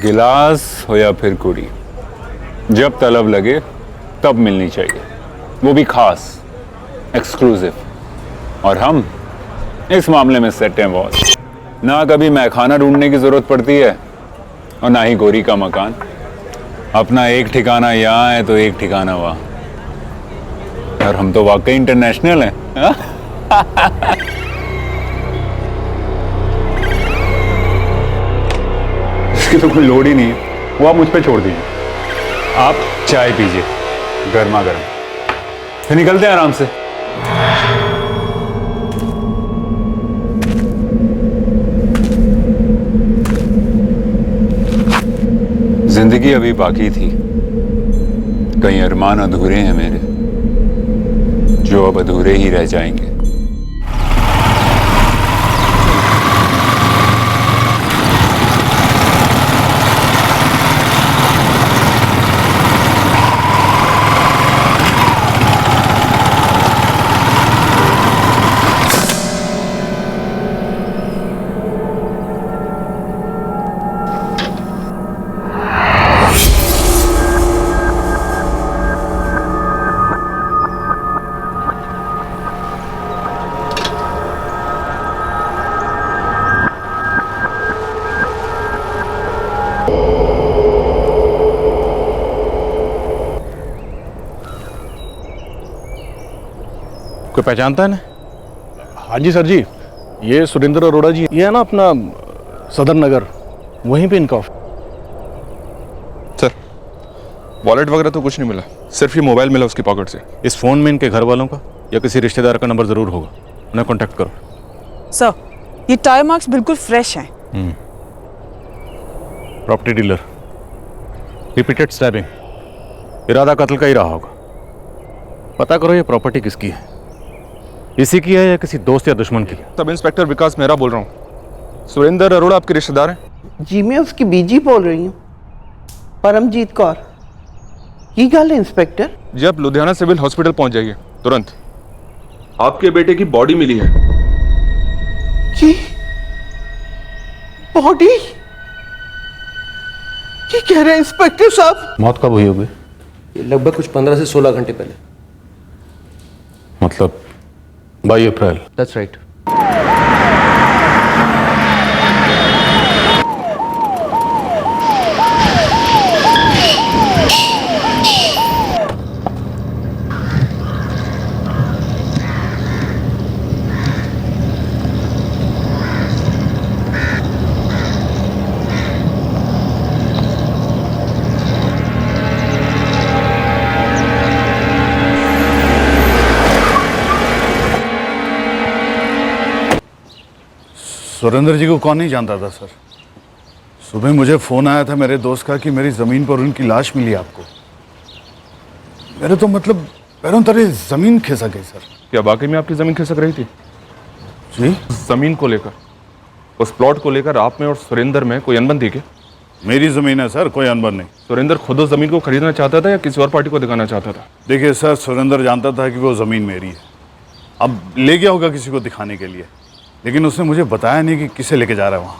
गिलास हो या फिर कुड़ी, जब तलब लगे तब मिलनी चाहिए, वो भी खास, एक्सक्लूसिव। और हम इस मामले में सेट हैं बॉस। ना कभी मैखाना ढूंढने की जरूरत पड़ती है और ना ही गोरी का मकान। अपना एक ठिकाना यहाँ है तो एक ठिकाना वहाँ। और हम तो वाकई इंटरनेशनल हैं। इसकी तो कोई लोड ही नहीं है, वो आप मुझ पे छोड़ दीजिए। आप चाय पीजिए गर्मा गर्म, फिर निकलते हैं आराम से। जिंदगी अभी बाकी थी, कई अरमान अधूरे हैं मेरे, जो अब अधूरे ही रह जाएंगे। कोई पहचानता है ना? हाँ जी सर जी, ये सुरेंद्र अरोड़ा जी, ये है ना अपना सदर नगर, वहीं पे इनका ऑफिस। सर, वॉलेट वगैरह तो कुछ नहीं मिला, सिर्फ ये मोबाइल मिला उसकी पॉकेट से। इस फोन में इनके घर वालों का या किसी रिश्तेदार का नंबर जरूर होगा, उन्हें कांटेक्ट करो। सर, ये टायर मार्क्स बिल्कुल फ्रेश हैं। प्रॉपर्टी डीलर, रिपीटेड स्टैबिंग, इरादा कत्ल का ही रहा होगा। पता करो ये प्रॉपर्टी किसकी है, इसी की है या किसी दोस्त या दुश्मन की। सब इंस्पेक्टर विकास मेहरा बोल रहा हूँ। सुरेंद्र अरोड़ा आपके रिश्तेदार हैं? जी मैं उसकी बीजी बोल रही हूँ, परमजीत कौर। की गल है इंस्पेक्टर? जी आप लुधियाना सिविल हॉस्पिटल पहुंच जाइए तुरंत। आपके बेटे की बॉडी मिली है। जी बॉडी? ये कह रहे हैं इंस्पेक्टर साहब? मौत कब हुई होगी? लगभग कुछ 15 से 16 घंटे पहले। मतलब 22 अप्रैल। That's right. सुरेंद्र जी को कौन नहीं जानता था सर। सुबह मुझे फोन आया था मेरे दोस्त का कि मेरी जमीन पर उनकी लाश मिली आपको। मेरे तो मतलब पैरों तले जमीन खिसक गई सर। क्या वाकई में आपकी जमीन खिसक रही थी? जी? जमीन को लेकर, उस प्लॉट को लेकर आप में और सुरेंद्र में कोई अनबन थी क्या? मेरी जमीन है सर, कोई अनबन नहीं। सुरेंद्र खुद उस जमीन को खरीदना चाहता था या किसी और पार्टी को दिखाना चाहता था? देखिए सर, सुरेंद्र जानता था कि वो जमीन मेरी है। अब ले गया होगा किसी को दिखाने के लिए, लेकिन उसने मुझे बताया नहीं कि किसे लेके जा रहा है वहां।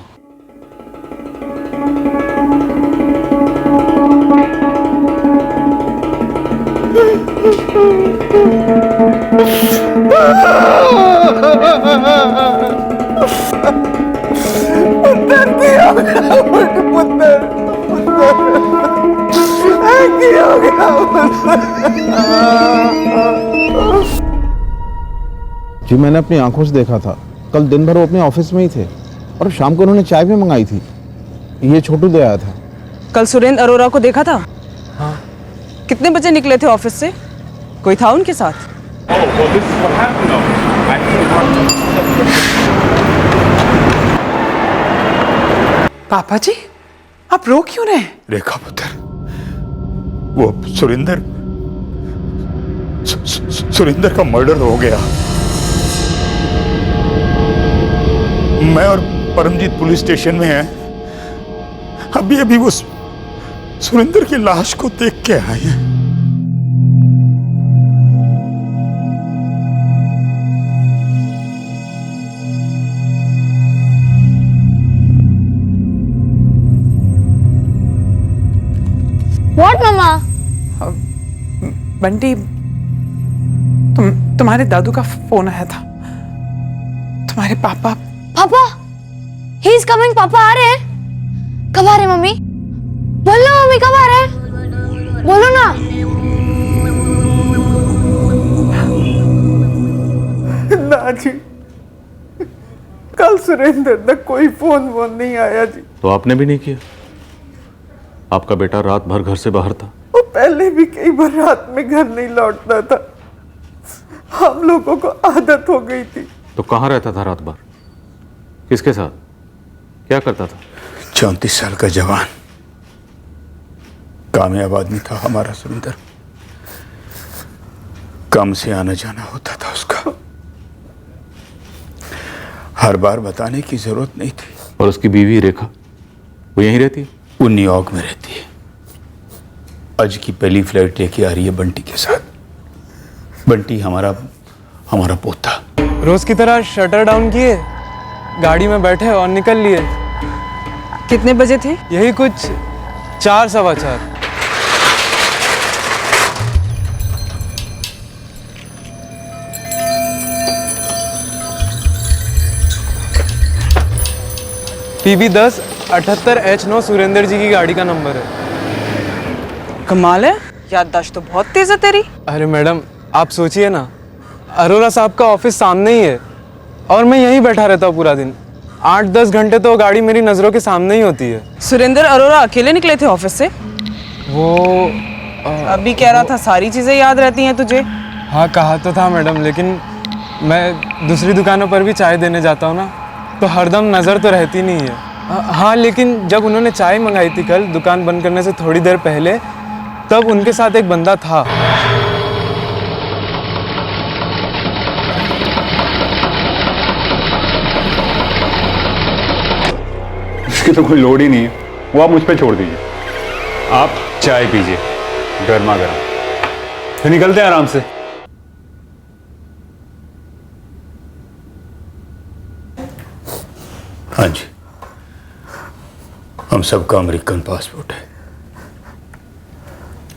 जी मैंने अपनी आंखों से देखा था। कल दिन भर वो अपने ऑफिस में ही थे और शाम को उन्होंने चाय भी मंगाई थी। ये छोटू दे आया था। कल सुरेंद्र अरोड़ा को देखा था? हाँ। कितने बजे निकले थे ऑफिस से? कोई था उनके साथ? पापा जी, आप रो क्यों रहे? रेखा पुत्र, वो सुरेंद्र का मर्डर हो गया। मैं और परमजीत पुलिस स्टेशन में हैं। अभी अभी वो सुरेंद्र की लाश को देख के आए हैं। बंटी, तुम्हारे दादू का फोन आया था। तुम्हारे पापा ही इज कमिंग। पापा आ रहे हैं। कब आ रहे हैं मम्मी? बोलो मम्मी, कब आ रहे हैं? बोलो ना। ना जी, कल सुरेंद्र तक कोई फोन नहीं आया जी। तो आपने भी नहीं किया? आपका बेटा रात भर घर से बाहर था। वो पहले भी कई बार रात में घर नहीं लौटता था, हम लोगों को आदत हो गई थी। तो कहाँ रहता था रात भर? किसके साथ? क्या करता था? 34 साल का जवान, कामयाब आदमी था हमारा सुरेंद्र। काम से आना जाना होता था उसका, हर बार बताने की जरूरत नहीं थी। और उसकी बीवी रेखा, वो यहीं रहती है? वो न्यूयॉर्क में रहती है। आज की पहली फ्लाइट लेके आ रही है बंटी के साथ। बंटी हमारा पोता। रोज की तरह शटर डाउन किए, गाड़ी में बैठे और निकल लिए। कितने बजे थे? यही कुछ 4 सवा 4। PB 10 78H9 सुरेंद्र जी की गाड़ी का नंबर है। कमाल है, याददाश्त तो बहुत तेज है तेरी। अरे मैडम, आप सोचिए ना, अरोरा साहब का ऑफिस सामने ही है और मैं यहीं बैठा रहता हूँ पूरा दिन। 8-10 घंटे तो गाड़ी मेरी नज़रों के सामने ही होती है। सुरेंद्र अरोरा अकेले निकले थे ऑफिस से? वो अभी कह रहा था सारी चीजें याद रहती हैं तुझे। हाँ, कहा तो था मैडम, लेकिन मैं दूसरी दुकानों पर भी चाय देने जाता हूँ ना, तो हरदम नज़र तो रहती नहीं है। हाँ, लेकिन जब उन्होंने चाय मंगाई थी कल दुकान बंद करने से थोड़ी देर पहले, तब उनके साथ एक बंदा था। इसकी तो कोई लोड ही नहीं है, वो आप मुझ पे छोड़ दीजिए। आप चाय पीजिए गर्मा गर्म, फिर निकलते हैं आराम से। हाँ जी, हम सबका अमेरिकन पासपोर्ट है।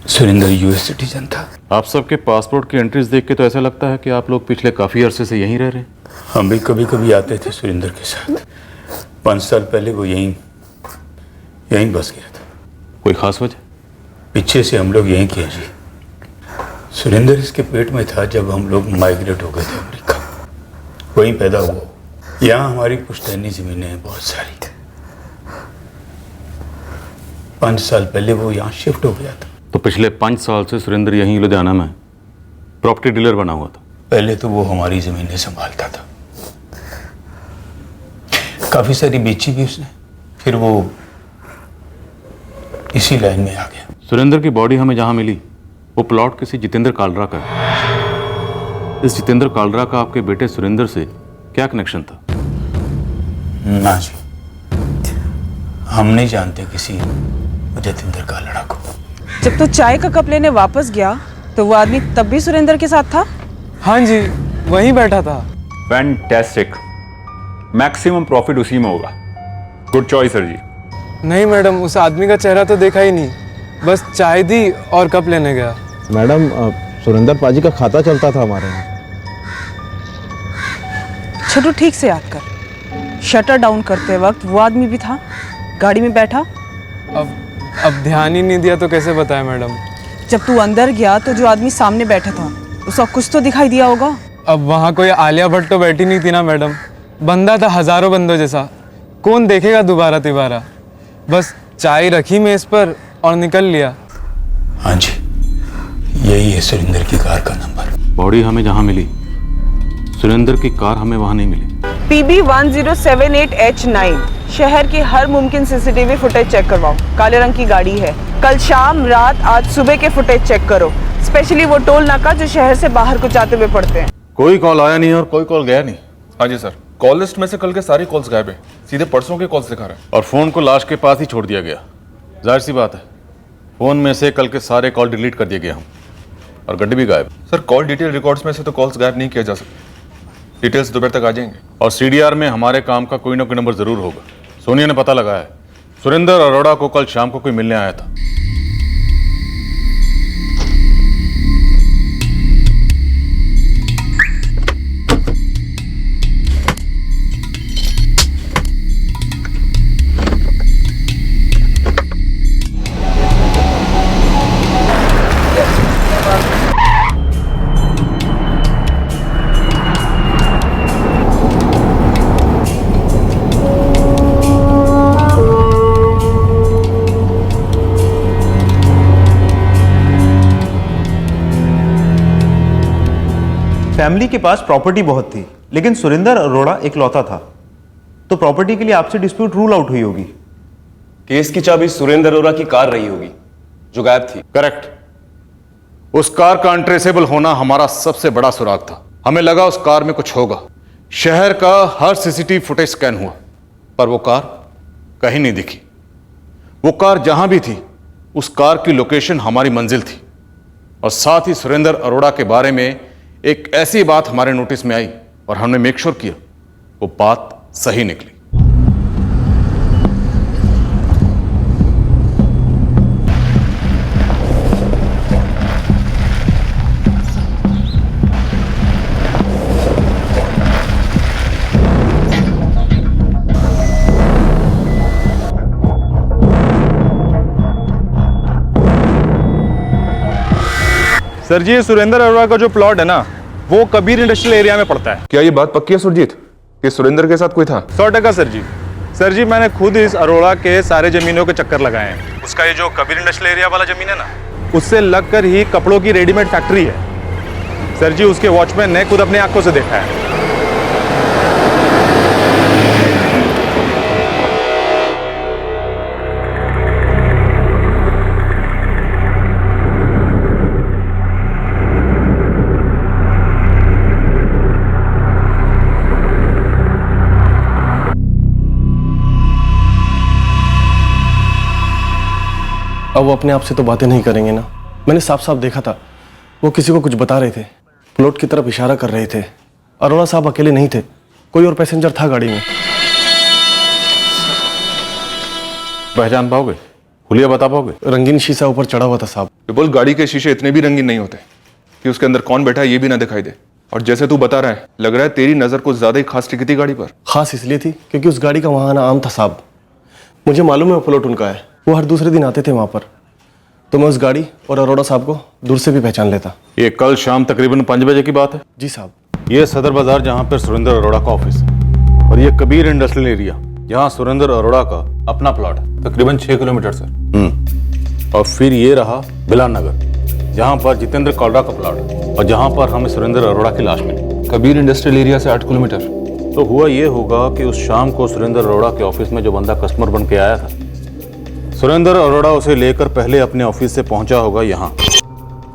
सुरेंद्र यूएस सिटीजन था। आप सबके पासपोर्ट की एंट्रीज देख के तो ऐसा लगता है कि आप लोग पिछले काफी अरसे से यहीं रह रहे हैं। हम भी कभी कभी आते थे सुरेंद्र के साथ। 5 साल पहले वो यहीं बस गया था। कोई खास वजह? पीछे से हम लोग यहीं किए जी। सुरेंद्र इसके पेट में था जब हम लोग माइग्रेट हो गए थे अमेरिका, वहीं पैदा हुआ। यहाँ हमारी पुश्तैनी जमीनें हैं बहुत सारी। 5 साल पहले वो यहाँ शिफ्ट हो गया था। तो पिछले 5 साल से सुरेंद्र यहीं लुधियाना में प्रॉपर्टी डीलर बना हुआ था। पहले तो वो हमारी जमीनें संभालता था, काफी सारी बेची भी उसने, फिर वो इसी लाइन में आ गया। सुरेंद्र की बॉडी हमें जहां मिली वो प्लॉट किसी जितेंद्र कालरा का है। इस जितेंद्र कालरा का आपके बेटे सुरेंद्र से क्या कनेक्शन था? ना जी, हम नहीं जानते किसी जितेंद्र कालरा को। जब तो चाय का कप लेने वापस गया तो वो आदमी तब भी सुरेंद्र के साथ था? हाँ जी, वहीं बैठा था। फैंटास्टिक, मैक्सिमम प्रॉफिट उसी में होगा। गुड चॉइस सर जी। नहीं मैडम, उस आदमी का चेहरा तो देखा ही नहीं, बस चाय दी और कप लेने गया। मैडम, सुरेंद्र पाजी का खाता चलता था हमारे यहाँ। छोटू, ठीक से याद कर, शटर डाउन करते वक्त वो आदमी भी था गाड़ी में बैठा? अब ध्यान ही नहीं दिया तो कैसे बताएं मैडम। जब तू अंदर गया तो जो आदमी सामने बैठा था उसका कुछ तो दिखाई दिया होगा। अब वहाँ कोई आलिया भट्ट तो बैठी नहीं थी ना मैडम, बंदा था हजारों बंदों जैसा, कौन देखेगा दोबारा तिबारा। बस चाय रखी मेज पर और निकल लिया। हाँ जी, यही है सुरेंद्र की कार का नंबर। बॉडी हमें जहां मिली, सुरेंद्र की कार हमें वहां नहीं मिली। PB 1078H9, शहर की हर मुमकिन CCTV फुटेज चेक करवाओ। काले रंग की गाड़ी है। कल शाम, रात, आज सुबह के फुटेज चेक करो, स्पेशली वो टोल नाका जो शहर से बाहर को जाते हुए पड़ते हैं। कोई कॉल आया नहीं और कोई कॉल गया नहीं। हाँ जी सर, कॉल लिस्ट में से कल के सारे कॉल्स गायब है, सीधे परसों के कॉल्स दिखा रहे हैं। और फोन को लाश के पास ही छोड़ दिया गया। जाहिर सी बात है, फोन में से कल के सारे कॉल डिलीट कर दिए गए हम, और गड्डी भी गायब। सर, कॉल डिटेल रिकॉर्ड्स में से तो कॉल्स गायब नहीं किया जा सकता, डिटेल्स दोपहर तक आ जाएंगे। और CDR में हमारे काम का कोई ना कोई नंबर जरूर होगा। सोनिया ने पता लगाया है, सुरेंद्र अरोड़ा को कल शाम को कोई मिलने आया था। फैमिली के पास प्रॉपर्टी बहुत थी, लेकिन सुरेंद्र अरोड़ा इकलौता था, तो प्रॉपर्टी के लिए आपसे डिस्प्यूट रूल आउट हुई होगी। केस की चाबी सुरेंद्र अरोड़ा की कार रही होगी जो गायब थी। करेक्ट। उस कार का अनट्रेसेबल होना हमारा सबसे बड़ा सुराग था। हमें लगा उस कार में कुछ होगा। शहर का हर सीसीटीवी फुटेज स्कैन हुआ, पर वो कार कहीं नहीं दिखी। वो कार जहां भी थी, उस कार की लोकेशन हमारी मंजिल थी, और साथ ही सुरेंद्र अरोड़ा के बारे में एक ऐसी बात हमारे नोटिस में आई और हमने मेक श्योर किया वो बात सही निकली। सर जी, सुरेंद्र अरोड़ा का जो प्लॉट है ना, वो कबीर इंडस्ट्रियल एरिया में पड़ता है। क्या ये बात पक्की है सुरजीत कि सुरेंद्र के साथ कोई था? 100% सर जी। सर जी, मैंने खुद इस अरोड़ा के सारे जमीनों के चक्कर लगाए हैं। उसका ये जो कबीर इंडस्ट्रियल एरिया वाला जमीन है ना, उससे लगकर ही कपड़ों की रेडीमेड फैक्ट्री है। सर जी, उसके वॉचमैन ने खुद अपनी आंखों से देखा है। अब वो अपने आप से तो बातें नहीं करेंगे ना। मैंने साफ साफ देखा था, वो किसी को कुछ बता रहे थे, प्लॉट की तरफ इशारा कर रहे थे। अरोड़ा साहब अकेले नहीं थे, कोई और पैसेंजर था गाड़ी में। पहचान पाओगे? हुलिया बता पाओगे? रंगीन शीशा ऊपर चढ़ा हुआ था साहब। बोल, गाड़ी के शीशे इतने भी रंगीन नहीं होते कि उसके अंदर कौन बैठा है ये भी ना दिखाई दे। और जैसे तू बता रहा है, लग रहा है तेरी नजर कुछ ज्यादा ही खास टिकी थी गाड़ी पर। खास इसलिए थी क्योंकि उस गाड़ी का वहां आना आम था साहब। मुझे मालूम है वो प्लॉट उनका है, वो हर दूसरे दिन आते थे वहां पर, तो मैं उस गाड़ी और अरोड़ा साहब को दूर से भी पहचान लेता। ये कल शाम तकरीबन 5 बजे की बात है? जी साहब। ये सदर बाजार जहां पर सुरेंद्र अरोड़ा का ऑफिस है, और ये कबीर इंडस्ट्रियल एरिया जहां सुरेंद्र अरोड़ा का अपना प्लॉट है, तकरीबन 6 किलोमीटर सर। और फिर ये रहा बिलान नगर जहां पर जितेंद्र कौलरा का प्लॉट है, और जहां पर हमें सुरेंद्र अरोड़ा की लाश मिली। कबीर इंडस्ट्रियल एरिया से 8 किलोमीटर। तो हुआ ये होगा कि उस शाम को सुरेंद्र अरोड़ा के ऑफिस में जो बंदा कस्टमर बन के आया था, सुरेंद्र अरोड़ा उसे लेकर पहले अपने ऑफिस से पहुंचा होगा यहाँ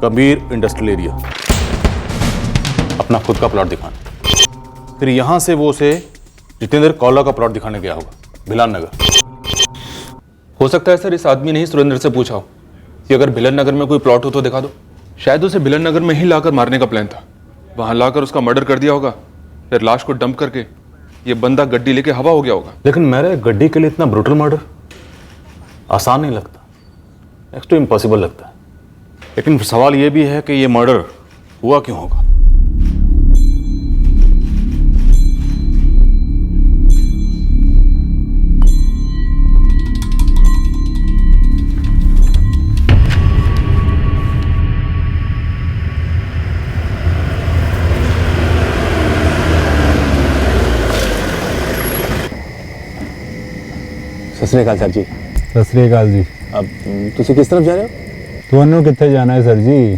कबीर इंडस्ट्रियल एरिया, अपना खुद का प्लॉट दिखाने। फिर यहाँ से वो उसे जितेंद्र कौला का प्लॉट दिखाने गया होगा भिलान नगर। हो सकता है सर इस आदमी ने ही सुरेंद्र से पूछा हो कि अगर भिलन नगर में कोई प्लॉट हो तो दिखा दो। शायद उसे भिलन नगर में ही लाकर मारने का प्लान था, वहां लाकर उसका मर्डर कर दिया होगा, फिर लाश को डंप करके ये बंदा गड्डी लेके हवा हो गया होगा। लेकिन मेरे गड्डी के लिए इतना ब्रूटल मर्डर आसान नहीं लगता, नेक्स्ट टू इम्पॉसिबल लगता है। लेकिन सवाल यह भी है कि यह मर्डर हुआ क्यों होगा। सत श्री अकाल सर जी। सत श्री अकाल जी। अब तुसी किस तरफ जा रहे हो? ਤੁਹਾਨੂੰ कितने जाना है सर जी?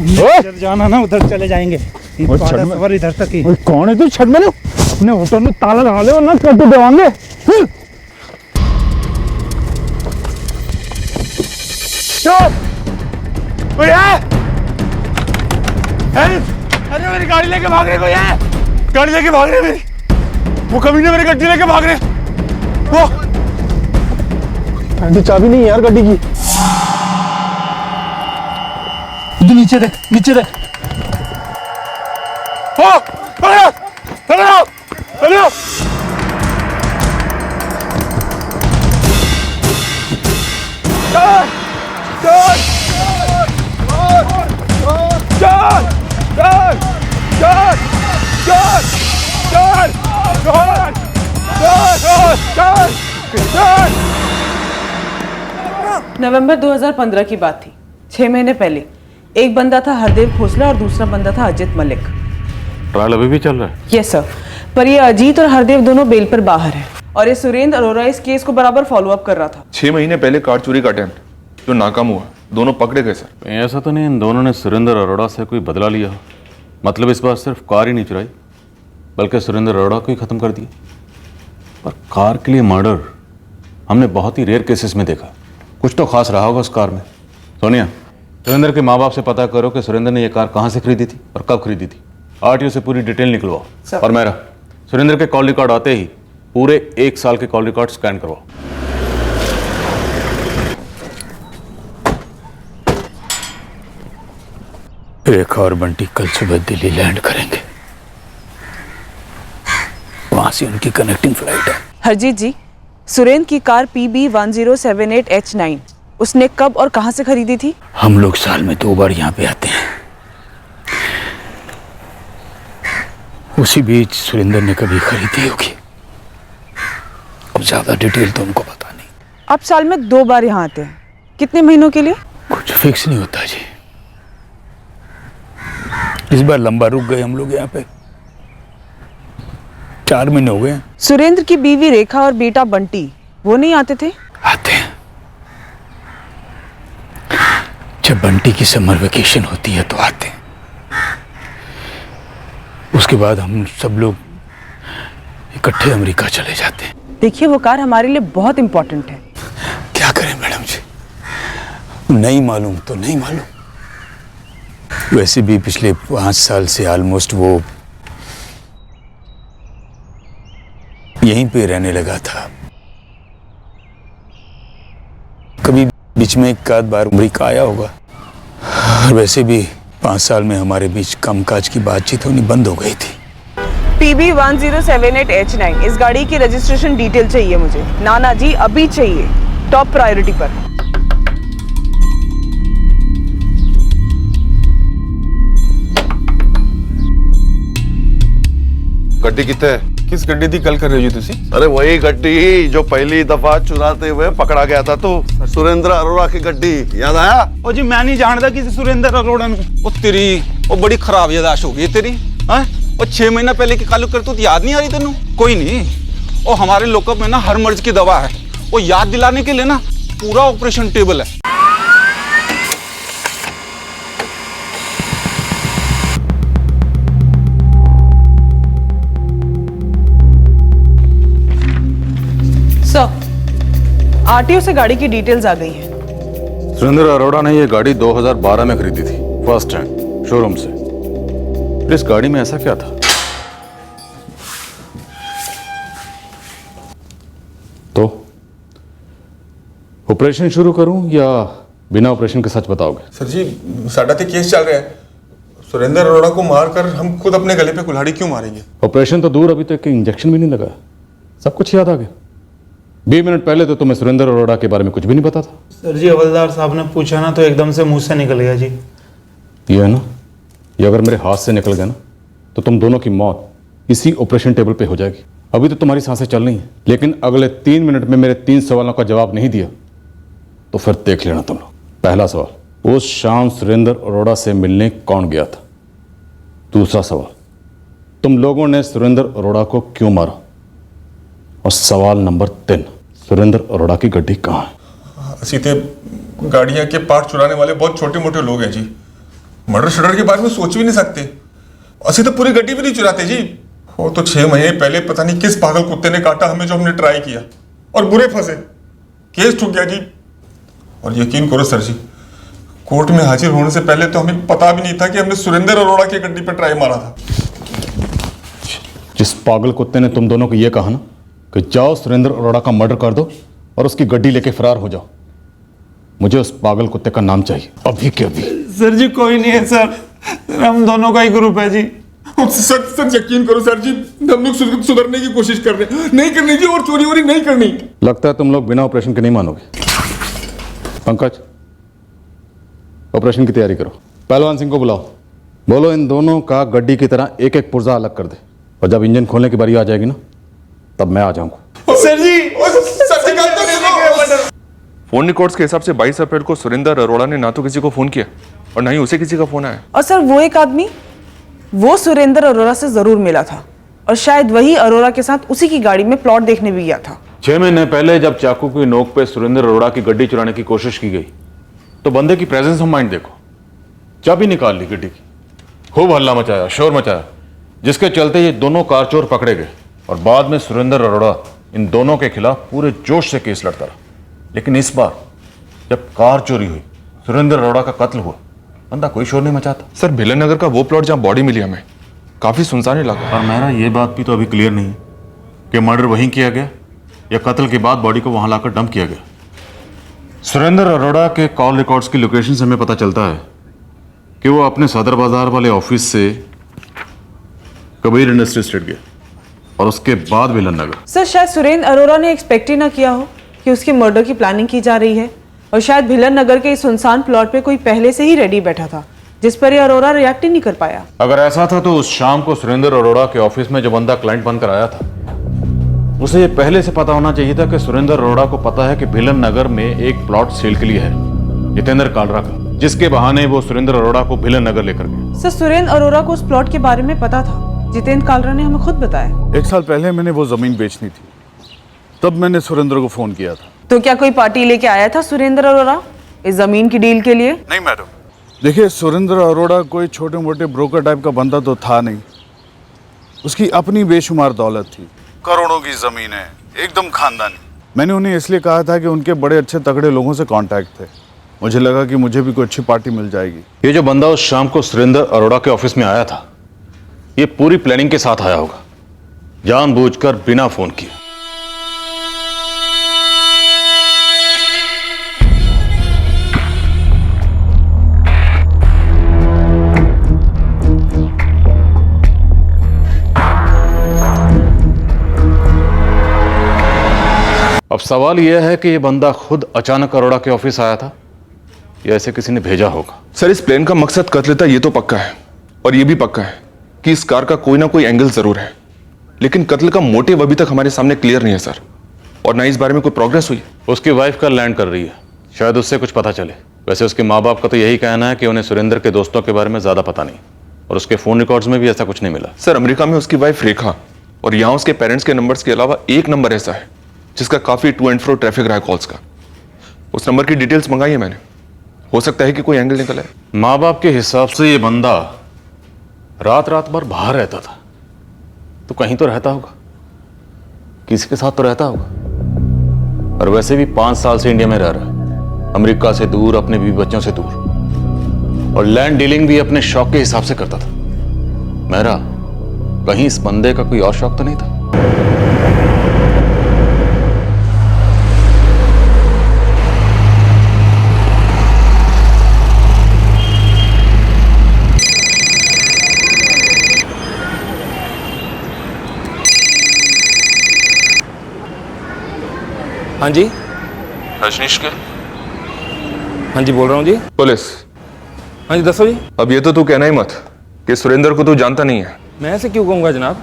इधर जाना ना, उधर चले जाएंगे। सफर इधर तक ही। कौन है तू? छड़ मैंने अपने होटल में ताला लगा ले वरना कट देवांगे। अरे मेरी गाड़ी लेके भाग रहे, कोई है? गाड़ी लेके भाग रहे मेरी, वो कभी ने मेरी गड्डी लेके भाग रहे। वो चाबी नहीं है यार गड्डी की। नीचे देख, नीचे देख। नवंबर 2015 की बात थी। 6 महीने पहले एक बंदा था हरदेव खोसला और दूसरा बंदा था अजित मलिक। ट्रायल अभी भी चल रहा है? यस सर, पर ये अजीत और हरदेव दोनों बेल पर बाहर हैं और ये सुरेंद्र अरोड़ा इस केस को बराबर फॉलो अप कर रहा था। 6 महीने पहले कार चोरी का अटेम्प्ट जो नाकाम हुआ, दोनों पकड़े गए सर। ऐसा तो नहीं इन दोनों ने सुरेंद्र अरोड़ा से कोई बदला लिया हो? मतलब इस बार सिर्फ कार ही नहीं चुराई बल्कि सुरेंद्र अरोड़ा को ही खत्म कर दिया। पर कार के लिए मर्डर हमने बहुत ही रेयर केसेस में देखा। कुछ तो खास रहा होगा उस कार में। सोनिया, सुरेंद्र के माँ बाप से पता करो कि सुरेंद्र ने यह कार कहाँ से खरीदी थी और कब खरीदी थी। आरटीओ से पूरी डिटेल निकलवाओ। और मेरा सुरेंद्र के कॉल रिकॉर्ड आते ही पूरे 1 साल के कॉल रिकॉर्ड स्कैन करवाओ। रेखा और बंटी कल सुबह दिल्ली लैंड करेंगे। वहां से उनकी कनेक्टिंग फ्लाइट है। हरजीत जी, सुरेंद्र की कार PB1078H9 उसने कब और कहां से खरीदी थी? हम लोग साल में 2 बार यहाँ पे आते हैं। उसी बीच सुरेंद्र ने कभी खरीदी होगी। अब ज्यादा डिटेल तो हमको पता नहीं। आप साल में 2 बार यहाँ आते हैं, कितने महीनों के लिए? कुछ फिक्स नहीं होता जी। इस बार लंबा रुक गए हम लोग यहाँ पे, 4 महीने हो गए। सुरेंद्र की बीवी रेखा और बेटा बंटी वो नहीं आते थे? आते हैं। जब बंटी की समर वेकेशन होती है तो आते हैं। उसके बाद हम सब लोग इकट्ठे अमेरिका चले जाते हैं। देखिए, वो कार हमारे लिए बहुत इंपॉर्टेंट है। क्या करें मैडम जी, नहीं मालूम तो नहीं मालूम। वैसे भी पिछले 5 साल से ऑलमोस्ट वो यहीं पे रहने लगा था। कभी बीच में 1 बार अमेरिका आया होगा। और वैसे भी 5 साल में हमारे बीच कामकाज की बातचीत होनी बंद हो गई थी। PB1078H9 इस गाड़ी की रजिस्ट्रेशन डिटेल चाहिए मुझे। नाना जी, अभी चाहिए, टॉप प्रायोरिटी पर। गड्डी कितने है? किस गड्डी थी कल कर रही हो तुसी? अरे वही गड्डी जो पहली दफा चुराते हुए पकड़ा गया था तो सुरेंद्र अरोड़ा की गड्डी, याद आया? ओ जी मैं नहीं जानता किसी सुरेंद्र अरोड़ा ने। ओ तेरी ओ बड़ी खराब यादाश्त हो गई तेरी। हैं? ओ 6 महीना पहले की कालू करतूत याद नहीं आ रही तेनू? कोई नहीं, ओ हमारे लॉकअप में ना हर मर्ज की दवा है। वो याद दिलाने के लिए ना पूरा ऑपरेशन टेबल है। आरटीओ से गाड़ी की डिटेल्स आ गई हैं। सुरेंद्र अरोड़ा ने यह गाड़ी 2012 में खरीदी थी, फर्स्ट हैंड शोरूम से। फिर इस गाड़ी में ऐसा क्या था? तो ऑपरेशन शुरू करूं या बिना ऑपरेशन के सच बताओगे? सर जी, साडा तो केस चल रहा है। सुरेंद्र अरोड़ा को मारकर हम खुद अपने गले पे कुल्हाड़ी क्यों मारेंगे? ऑपरेशन तो दूर, अभी तक तो इंजेक्शन भी नहीं लगा। सब कुछ याद आ गया। 20 मिनट पहले तो तुम्हें सुरेंद्र अरोड़ा के बारे में कुछ भी नहीं पता था। सर जी, हवलदार साहब ने पूछा ना तो एकदम से मुंह से निकल गया जी। ये है ना, ये अगर मेरे हाथ से निकल गया ना तो तुम दोनों की मौत इसी ऑपरेशन टेबल पे हो जाएगी। अभी तो तुम्हारी सांसें चल रही हैं, लेकिन अगले 3 मिनट में मेरे 3 सवालों का जवाब नहीं दिया तो फिर देख लेना तुम लोग। पहला सवाल, उस शाम सुरेंद्र अरोड़ा से मिलने कौन गया था? दूसरा सवाल, तुम लोगों ने सुरेंद्र अरोड़ा को क्यों मारा? और सवाल नंबर 3, सुरेंद्र अरोड़ा की गड्डी कहाँ है? सीधे गाड़ियां के पार्ट चुराने वाले बहुत छोटे मोटे लोग हैं जी। मर्डर शर्डर के बारे में सोच भी नहीं सकते। असली तो पूरी गड्डी भी नहीं चुराते जी। वो तो 6 महीने पहले पता नहीं किस पागल कुत्ते ने काटा हमें, जो हमने ट्राई किया और बुरे फंसे, केस ठुक गया जी। और यकीन करो सर जी, कोर्ट में हाजिर होने से पहले तो हमें पता भी नहीं था कि हमने सुरेंद्र अरोड़ा की गड्डी पर ट्राई मारा था। जिस पागल कुत्ते ने तुम दोनों को यह कहा ना कि जाओ सुरेंद्र अरोड़ा का मर्डर कर दो और उसकी गड्डी लेके फरार हो जाओ, मुझे उस पागल कुत्ते का नाम चाहिए, अभी के अभी। सर जी कोई नहीं है सर, हम दोनों का ही ग्रुप है जी। सर यकीन करो सर जी, हम लोग सुधरने की कोशिश कर रहे हैं, नहीं करनी जी, और चोरी वोरी नहीं करनी। लगता है तुम लोग बिना ऑपरेशन के नहीं मानोगे। पंकज, ऑपरेशन की तैयारी करो। पहलवान सिंह को बुलाओ, बोलो इन दोनों का गड्डी की तरह एक एक पुर्जा अलग कर दे, और जब इंजन खोलने की बारी आ जाएगी ना तब मैं आ जाऊंगा। सर जी, फोन रिकॉर्ड्स के हिसाब से 22 अप्रैल को सुरेंद्र अरोड़ा ने ना तो किसी को फोन किया और ना ही उसे किसी का फोन आया। और सर वो एक आदमी, वो सुरेंद्र अरोड़ा से जरूर मिला था और शायद वही अरोड़ा के साथ उसी की गाड़ी में प्लॉट देखने भी गया था। 6 महीने पहले जब चाकू की नोक पे सुरेंद्र अरोड़ा की गड्डी चुराने की कोशिश की गई तो बंदे की प्रेजेंस ऑफ माइंड देखो, चाबी निकाल ली गड्डी की, खूब हल्ला मचाया, शोर मचाया, जिसके चलते ये दोनों कार चोर पकड़े गए और बाद में सुरेंद्र अरोड़ा इन दोनों के खिलाफ पूरे जोश से केस लड़ता रहा। लेकिन इस बार जब कार चोरी हुई, सुरेंद्र अरोड़ा का कत्ल हुआ, बंदा कोई शोर नहीं मचाता। सर भिलन नगर का वो प्लॉट जहाँ बॉडी मिली हमें काफी सुनसान इलाका। और मेरा ये बात भी तो अभी क्लियर नहीं है कि मर्डर वहीं किया गया या कत्ल के बाद बॉडी को वहां लाकर डंप किया गया। सुरेंद्र अरोड़ा के कॉल रिकॉर्ड्स की लोकेशन से हमें पता चलता है कि वो अपने सदर बाजार वाले ऑफिस से कबीर इंडस्ट्री स्ट्रीट गया और उसके बाद भिलन नगर। सर शायद सुरेंद्र अरोड़ा ने एक्सपेक्ट ही ना किया हो कि उसके मर्डर की प्लानिंग की जा रही है, और शायद भिलन नगर के इस सुनसान प्लॉट पे कोई पहले से ही रेडी बैठा था जिस पर ये अरोड़ा रिएक्ट ही नहीं कर पाया। अगर ऐसा था तो उस शाम को सुरेंद्र अरोड़ा के ऑफिस में जो बंदा क्लाइंट बनकर आया था, उसे ये पहले से पता होना चाहिए था कि सुरेंद्र अरोड़ा को पता है कि भिलन नगर में एक प्लॉट सेल के लिए है जितेंद्र कालरा का, जिसके बहाने वो सुरेंद्र अरोड़ा को भिलन नगर लेकर गया। सर सुरेंद्र अरोड़ा को उस प्लॉट के बारे में पता था, जितेंद्र कालरा ने हमें खुद बताया। 1 साल पहले मैंने वो जमीन बेचनी थी, तब मैंने सुरेंद्र को फोन किया था। तो क्या कोई पार्टी लेके आया था सुरेंद्र अरोड़ा इस जमीन की डील के लिए? नहीं मैडम, देखिए सुरेंद्र अरोड़ा कोई छोटे मोटे ब्रोकर टाइप का बंदा तो था नहीं। उसकी अपनी बेशुमार दौलत थी, करोड़ों की जमीन है, एकदम खानदानी। मैंने उन्हें इसलिए कहा था कि उनके बड़े अच्छे तगड़े लोगों से कांटेक्ट थे। मुझे लगा कि मुझे भी कोई अच्छी पार्टी मिल जाएगी। ये जो बंदा उस शाम को सुरेंद्र अरोड़ा के ऑफिस में आया था, ये पूरी प्लानिंग के साथ आया होगा, जानबूझकर बिना फोन किए। अब सवाल यह है कि यह बंदा खुद अचानक अरोड़ा के ऑफिस आया था या ऐसे किसी ने भेजा होगा। सर इस प्लान का मकसद कत्ल था ये तो पक्का है, और ये भी पक्का है कि इस कार का कोई ना कोई एंगल जरूर है, लेकिन कत्ल का मोटिव अभी तक हमारे सामने क्लियर नहीं है सर, और ना इस बारे में कोई प्रोग्रेस हुई। उसकी वाइफ कल लैंड कर रही है, शायद उससे कुछ पता चले। वैसे उसके माँ बाप का तो यही कहना है कि उन्हें सुरेंद्र के दोस्तों के बारे में ज्यादा पता नहीं, और उसके फोन रिकॉर्ड्स में भी ऐसा कुछ नहीं मिला। सर अमेरिका में उसकी वाइफ रेखा और यहाँ उसके पेरेंट्स के नंबर्स के अलावा एक नंबर ऐसा है जिसका काफी टू एंड फ्रो ट्रैफिक रहा है कॉल्स का। उस नंबर की डिटेल्स मंगाई है मैंने, हो सकता है कि कोई एंगल निकल आए। माँ बाप के हिसाब से ये बंदा रात रात भर बाहर रहता था, तो कहीं तो रहता होगा, किसी के साथ तो रहता होगा। और वैसे भी 5 साल से इंडिया में रह रहा है, अमेरिका से दूर, अपने बीवी बच्चों से दूर, और लैंड डीलिंग भी अपने शौक के हिसाब से करता था। मेरा कहीं इस बंदे का कोई और शौक तो नहीं था? हाँ जी रजनीश के। हाँ जी बोल रहा हूँ जी। पुलिस। हाँ जी दसो जी। अब ये तो तू कहना ही मत कि सुरेंद्र को तू जानता नहीं है। मैं ऐसे क्यों कहूँगा जनाब,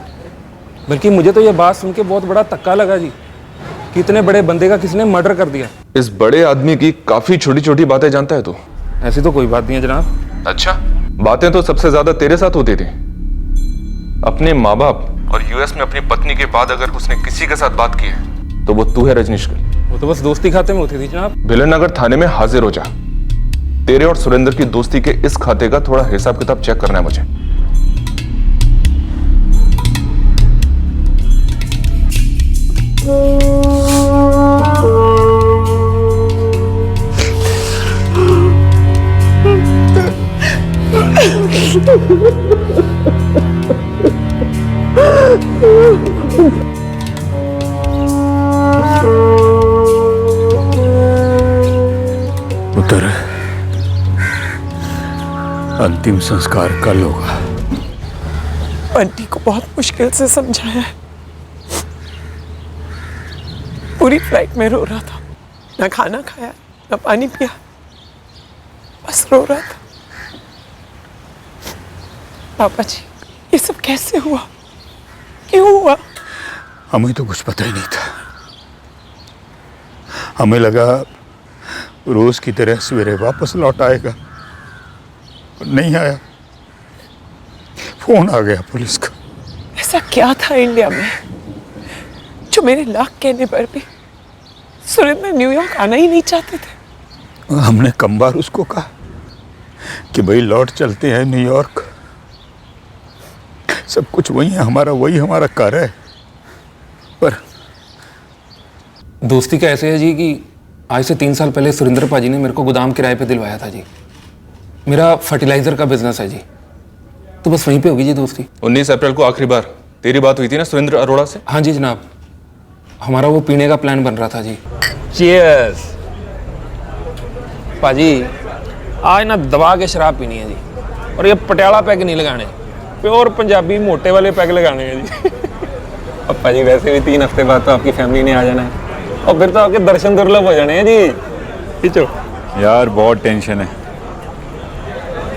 बल्कि मुझे तो ये बात सुन के बहुत बड़ा धक्का लगा जी कि इतने बड़े बंदे का किसने मर्डर कर दिया। इस बड़े आदमी की काफी छोटी छोटी बातें जानता है तू। ऐसी तो कोई बात नहीं है जनाब। अच्छा, बातें तो सबसे ज्यादा तेरे साथ होती थी। अपने माँ बाप और यूएस में अपनी पत्नी के बाद अगर उसने किसी के साथ बात की है तो वो तू है रजनीश कर। वो तो बस दोस्ती खाते में होती थी जनाब। भिलन नगर थाने में हाजिर हो जा। तेरे और सुरेंद्र की दोस्ती के इस खाते का थोड़ा हिसाब किताब चेक करना है मुझे। पुत्र, अंतिम संस्कार कल होगा। बंटी को बहुत मुश्किल से समझाया है। पूरी फ्लाइट में रो रहा था, ना खाना खाया ना पानी पिया, बस रो रहा था। पापा जी ये सब कैसे हुआ, क्यों हुआ? हमें तो कुछ पता ही नहीं था। हमें लगा रोज की तरह सवेरे वापस लौट आएगा, नहीं आया। फोन आ गया पुलिस का। ऐसा क्या था इंडिया में जो मेरे लाख कहने पर भी सुरेंद्र न्यूयॉर्क आना ही नहीं चाहते थे? हमने कम बार उसको कहा कि भाई लौट चलते हैं न्यूयॉर्क, सब कुछ वही है, वही हमारा घर है। पर दोस्ती का ऐसे है जी कि आज से 3 साल पहले सुरेंद्र पाजी ने मेरे को गोदाम किराए पे दिलवाया था जी। मेरा फर्टिलाइजर का बिजनेस है जी, तो बस वहीं पे होगी जी दोस्ती। 19 अप्रैल को आखिरी बार तेरी बात हुई थी ना सुरेंद्र अरोड़ा से? हाँ जी जनाब, हमारा वो पीने का प्लान बन रहा था जी। चीयर्स पाजी, आज ना दबा के शराब पीनी है जी, और ये पटियाला पैग नहीं लगाने, प्योर पंजाबी मोटे वाले पैग लगाने हैं जी। अब पाजी वैसे भी 3 हफ्ते बाद तो आपकी फैमिली ने आ जाना है, और फिर तो आपके दर्शन दुर्लभ हो जाने हैं जी। खींचो यार, बहुत टेंशन है।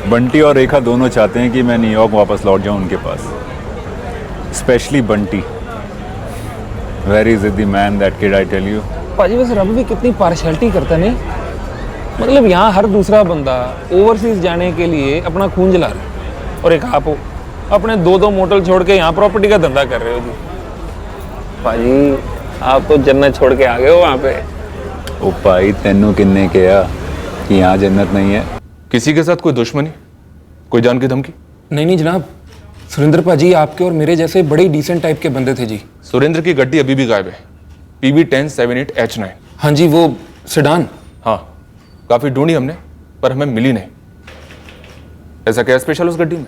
बंटी और रेखा दोनों चाहते हैं कि मैं न्यूयॉर्क वापस लौट जाऊं उनके पास, स्पेशली बंटी। वेरी जिद्दी man that kid, I tell you. पाजी बस रब भी कितनी पार्शलिटी करता नहीं, मतलब यहाँ हर दूसरा बंदा ओवरसीज जाने के लिए अपना खून जला रहा है, और एक आप हो अपने 2 मोटल छोड़ के यहाँ प्रॉपर्टी का धंधा कर रहे हो जी। पाजी आप तो जन्नत छोड़ के आ गए हो वहाँ पे। ओ भाई, तेनू किन्ने कहा कि यहाँ जन्नत नहीं है? किसी के साथ कोई दुश्मनी, कोई जान की धमकी? नहीं जनाब, सुरेंद्र पाजी आपके और मेरे जैसे बड़े ही डिसेंट टाइप के बंदे थे जी। सुरेंद्र की गड्डी अभी भी गायब है, PB1078H9। हाँ जी, वो सेडान। हाँ, काफी ढूंढी हमने पर हमें मिली नहीं। ऐसा क्या स्पेशल उस गड्डी में?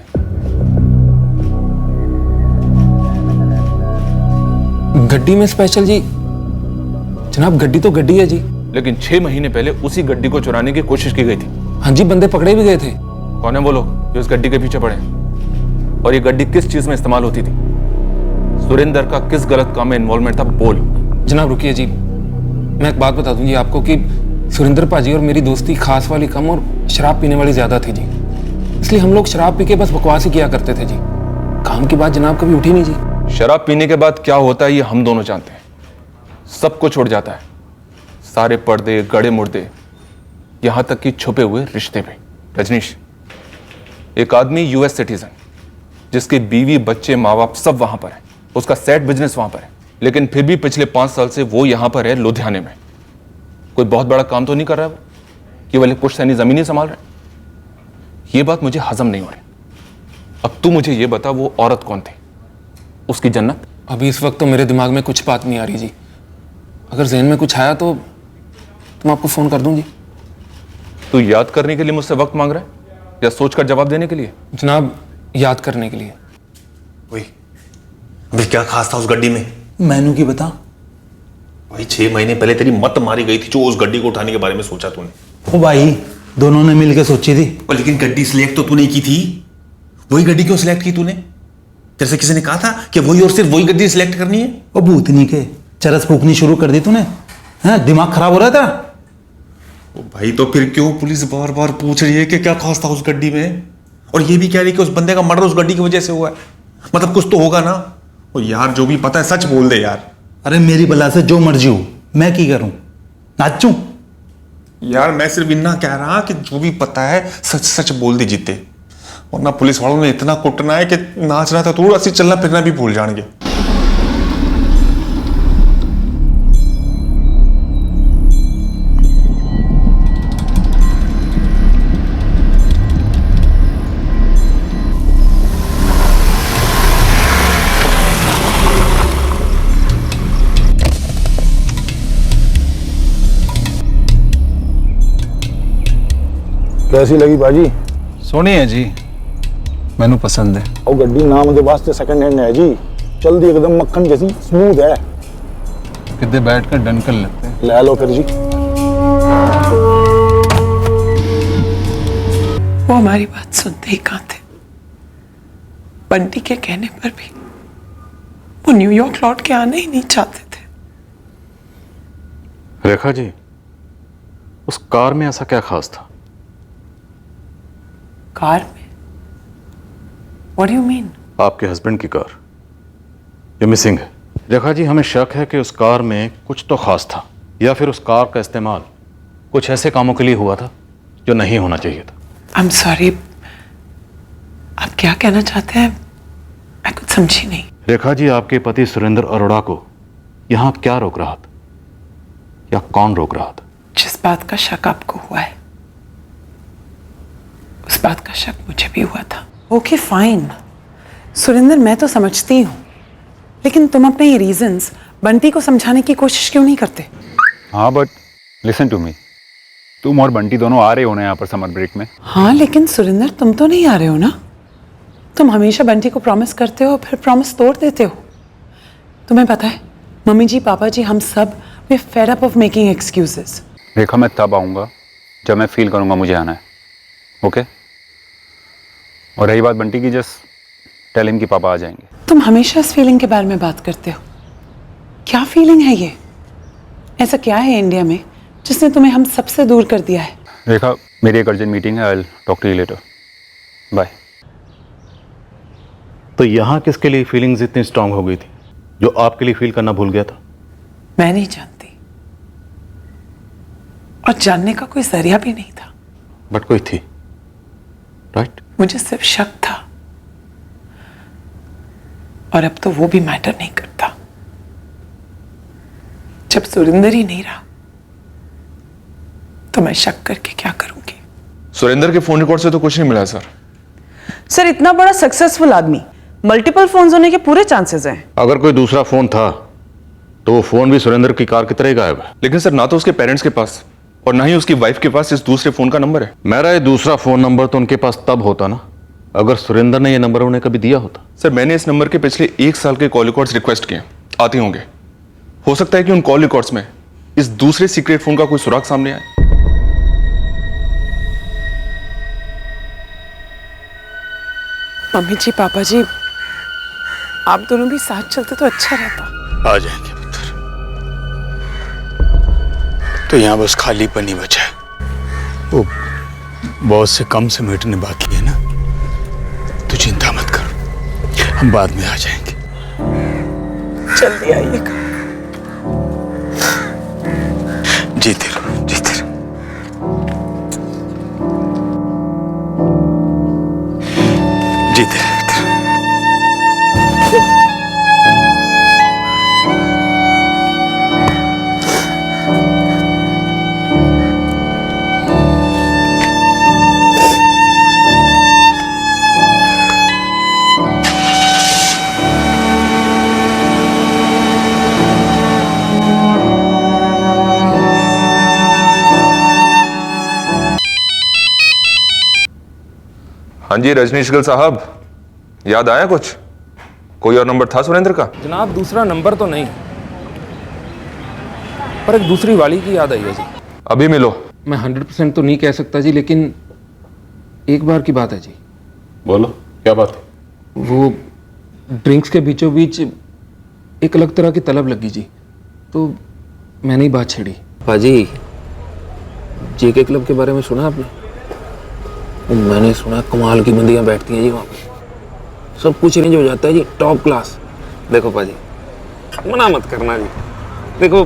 गड्डी में स्पेशल जी? जनाब गड्डी तो गड्डी है जी। लेकिन 6 महीने पहले उसी गड्डी को चुराने की कोशिश की गई थी। हाँ जी, बंदे पकड़े भी गए थे। कौन है वो लोग जो इस गड्डी के पीछे पड़े? और ये गड्डी किस चीज में इस्तेमाल होती थी? सुरेंद्र का किस गलत काम में इन्वॉल्वमेंट था? बोल। जनाब रुकिए जी, मैं एक बात बता दूं जी आपको कि सुरेंद्र पाजी और मेरी दोस्ती खास वाली कम और शराब पीने वाली ज्यादा थी जी। इसलिए हम लोग शराब पी के बस बकवास ही किया करते थे जी, काम की बात जनाब कभी उठी नहीं जी। शराब पीने के बाद क्या होता है ये हम दोनों जानते हैं। सब कुछ छोड़ जाता है, सारे पर्दे, गड़े मुर्दे, यहां तक कि छुपे हुए रिश्ते भी। रजनीश, एक आदमी US सिटीजन जिसके बीवी, बच्चे, माँ बाप सब वहां पर है, उसका सेट बिजनेस वहां पर है, लेकिन फिर भी पिछले 5 साल से वो यहां पर है लुधियाने में। कोई बहुत बड़ा काम तो नहीं कर रहा है वो, केवल एक पुश्तैनी जमीन ही संभाल रहा है। ये बात मुझे हजम नहीं हो रही। अब तू मुझे ये बता, वो औरत कौन थी? उसकी जन्नत? अभी इस वक्त तो मेरे दिमाग में कुछ बात नहीं आ रही जी। अगर जहन में कुछ आया तो मैं आपको फोन कर दूं जी। तू याद करने के लिए मुझसे वक्त मांग रहा है या सोचकर जवाब देने के लिए? जनाब, याद करने के लिए। वही अभी क्या खास था उस गड्डी में? मैनू की बता। भाई 6 महीने पहले तेरी मत मारी गई थी जो उस गड्डी को उठाने के बारे में सोचा तूने। ओ भाई, दोनों ने मिलकर सोची थी। लेकिन गड्डी सिलेक्ट तो तूने की थी, वही गड्डी क्यों सिलेक्ट की तूने? तेरे से किसी ने कहा था कि वही और सिर्फ वही गड्डी सिलेक्ट करनी है? ओ भूतनी के चरस फूकनी शुरू कर दी तूने। हाँ, दिमाग खराब हो रहा था। ओ भाई, तो फिर क्यों पुलिस बार बार पूछ रही है कि क्या खास था उस गड्डी में, और ये भी कह रही है कि उस बंदे का मर्डर उस गड्डी की वजह से हुआ है? मतलब कुछ तो होगा ना। ओ यार, जो भी पता है सच बोल दे यार। अरे मेरी बला से जो मर्जी हो, मैं की करूं? नाचूं? यार मैं सिर्फ इतना कह रहा कि जो भी पता है सच सच बोल दे जीते, वरना पुलिस वालों ने इतना कुटना है कि नाचना था थोड़ा सी चलना फिरना भी भूल जाएंगे। कैसी लगी बाजी? सोनी है जी, मैनू पसंद है। और गड्डी नाम के वास्ते सेकंड हैंड है जी, चल दी एकदम मक्खन जैसी स्मूथ है। कितने बैठ कर डन कर लेते हैं। ले लो फिर जी। वो हमारी बात सुनते ही कहाँ थे। बंटी के कहने पर भी वो न्यूयॉर्क लौट के आना ही नहीं चाहते थे। रेखा जी, उस कार में ऐसा क्या खास था? कार में? What do you mean? आपके हस्बैंड की कार ये मिसिंग है। रेखा जी, हमें शक है कि उस कार में कुछ तो खास था, या फिर उस कार का इस्तेमाल कुछ ऐसे कामों के लिए हुआ था जो नहीं होना चाहिए था। I'm sorry, आप क्या कहना चाहते हैं? मैं कुछ समझी नहीं। रेखा जी, आपके पति सुरेंद्र अरोड़ा को यहाँ क्या रोक रहा था, या कौन रोक रहा था? जिस बात का शक आपको हुआ है, उस बात का शक मुझे भी हुआ था। ओके फाइन, सुरेंद्र, मैं तो समझती हूँ, लेकिन तुम अपने ये रीजंस बंटी को समझाने की कोशिश क्यों नहीं करते? हाँ बट लिसन टू मी, तुम और बंटी दोनों आ रहे हो ना यहाँ पर समर ब्रेक में? हाँ, लेकिन सुरेंद्र तुम तो नहीं आ रहे हो ना। तुम हमेशा बंटी को प्रॉमिस करते हो फिर प्रॉमिस तोड़ देते हो। तुम्हें पता है, मम्मी जी, पापा जी, हम सब we fed up of making excuses. Rekha, मैं तब आऊँगा जब मैं फील करूँगा मुझे आना है, ओके? और रही बात बंटी की, जस्ट टेल हिम कि पापा आ जाएंगे। तुम हमेशा इस फीलिंग के बारे में बात करते हो। क्या फीलिंग है ये? ऐसा क्या है इंडिया में जिसने तुम्हें हम सबसे दूर कर दिया है? रेखा, मेरी एक अर्जेंट मीटिंग है, I will talk to you later, bye. तो यहाँ किसके लिए फीलिंग्स इतनी स्ट्रांग हो गई थी जो आपके लिए फील करना भूल गया था? मैं नहीं जानती, और जानने का कोई जरिया भी नहीं था। बट कोई थी, राइट? मुझे सिर्फ शक था, और अब तो वो भी मैटर नहीं करता। जब सुरेंद्र ही नहीं रहा तो मैं शक करके क्या करूंगी? सुरेंद्र के फोन रिकॉर्ड से तो कुछ नहीं मिला सर। सर, इतना बड़ा सक्सेसफुल आदमी, मल्टीपल फोन्स होने के पूरे चांसेस हैं। अगर कोई दूसरा फोन था तो वो फोन भी सुरेंद्र की कार की तरह ही गायब है। लेकिन सर, ना तो उसके पेरेंट्स के पास और ना ही उसकी वाइफ के पास इस दूसरे फोन का नंबर है। मेरा ये दूसरा फोन नंबर तो उनके पास तब होता ना अगर सुरेंद्र ने ये नंबर उन्हें कभी दिया होता। सर, मैंने इस नंबर के पिछले 1 साल के कॉल रिकॉर्ड्स रिक्वेस्ट किए, आते होंगे। हो सकता है कि उन कॉल रिकॉर्ड्स में इस दूसरे सीक्रेट फोन का कोई सुराग सामने आए। मम्मी जी, पापा जी, आप दोनों भी साथ चलते तो अच्छा रहता। आ जाएंगे पुत्र, तो यहाँ बस खालीपन ही बचा है। वो बहुत से कम से मिटने बाकी है ना, तो चिंता मत करो, हम बाद में आ जाएंगे। जल्दी आइएगा। जीते रहो, जीते रहो। जीते रहो। हाँ जी रजनीश गिल साहब, याद आया कुछ? कोई और नंबर था सुरेंद्र का? जनाब, दूसरा नंबर तो नहीं, पर एक दूसरी वाली की याद आई है जी। अभी मिलो। मैं 100% तो नहीं कह सकता जी, लेकिन एक बार की बात है जी। बोलो, क्या बात है? वो ड्रिंक्स के बीचों बीच एक अलग तरह की तलब लगी जी, तो मैंने ही बात छेड़ी। पाजी, जेके क्लब के बारे में सुना आपने? मैंने सुना कमाल की बंदियां बैठती हैं जी वहाँ पे, सब कुछ रेंज हो जाता है जी, टॉप क्लास। देखो पाजी, मना मत करना जी, देखो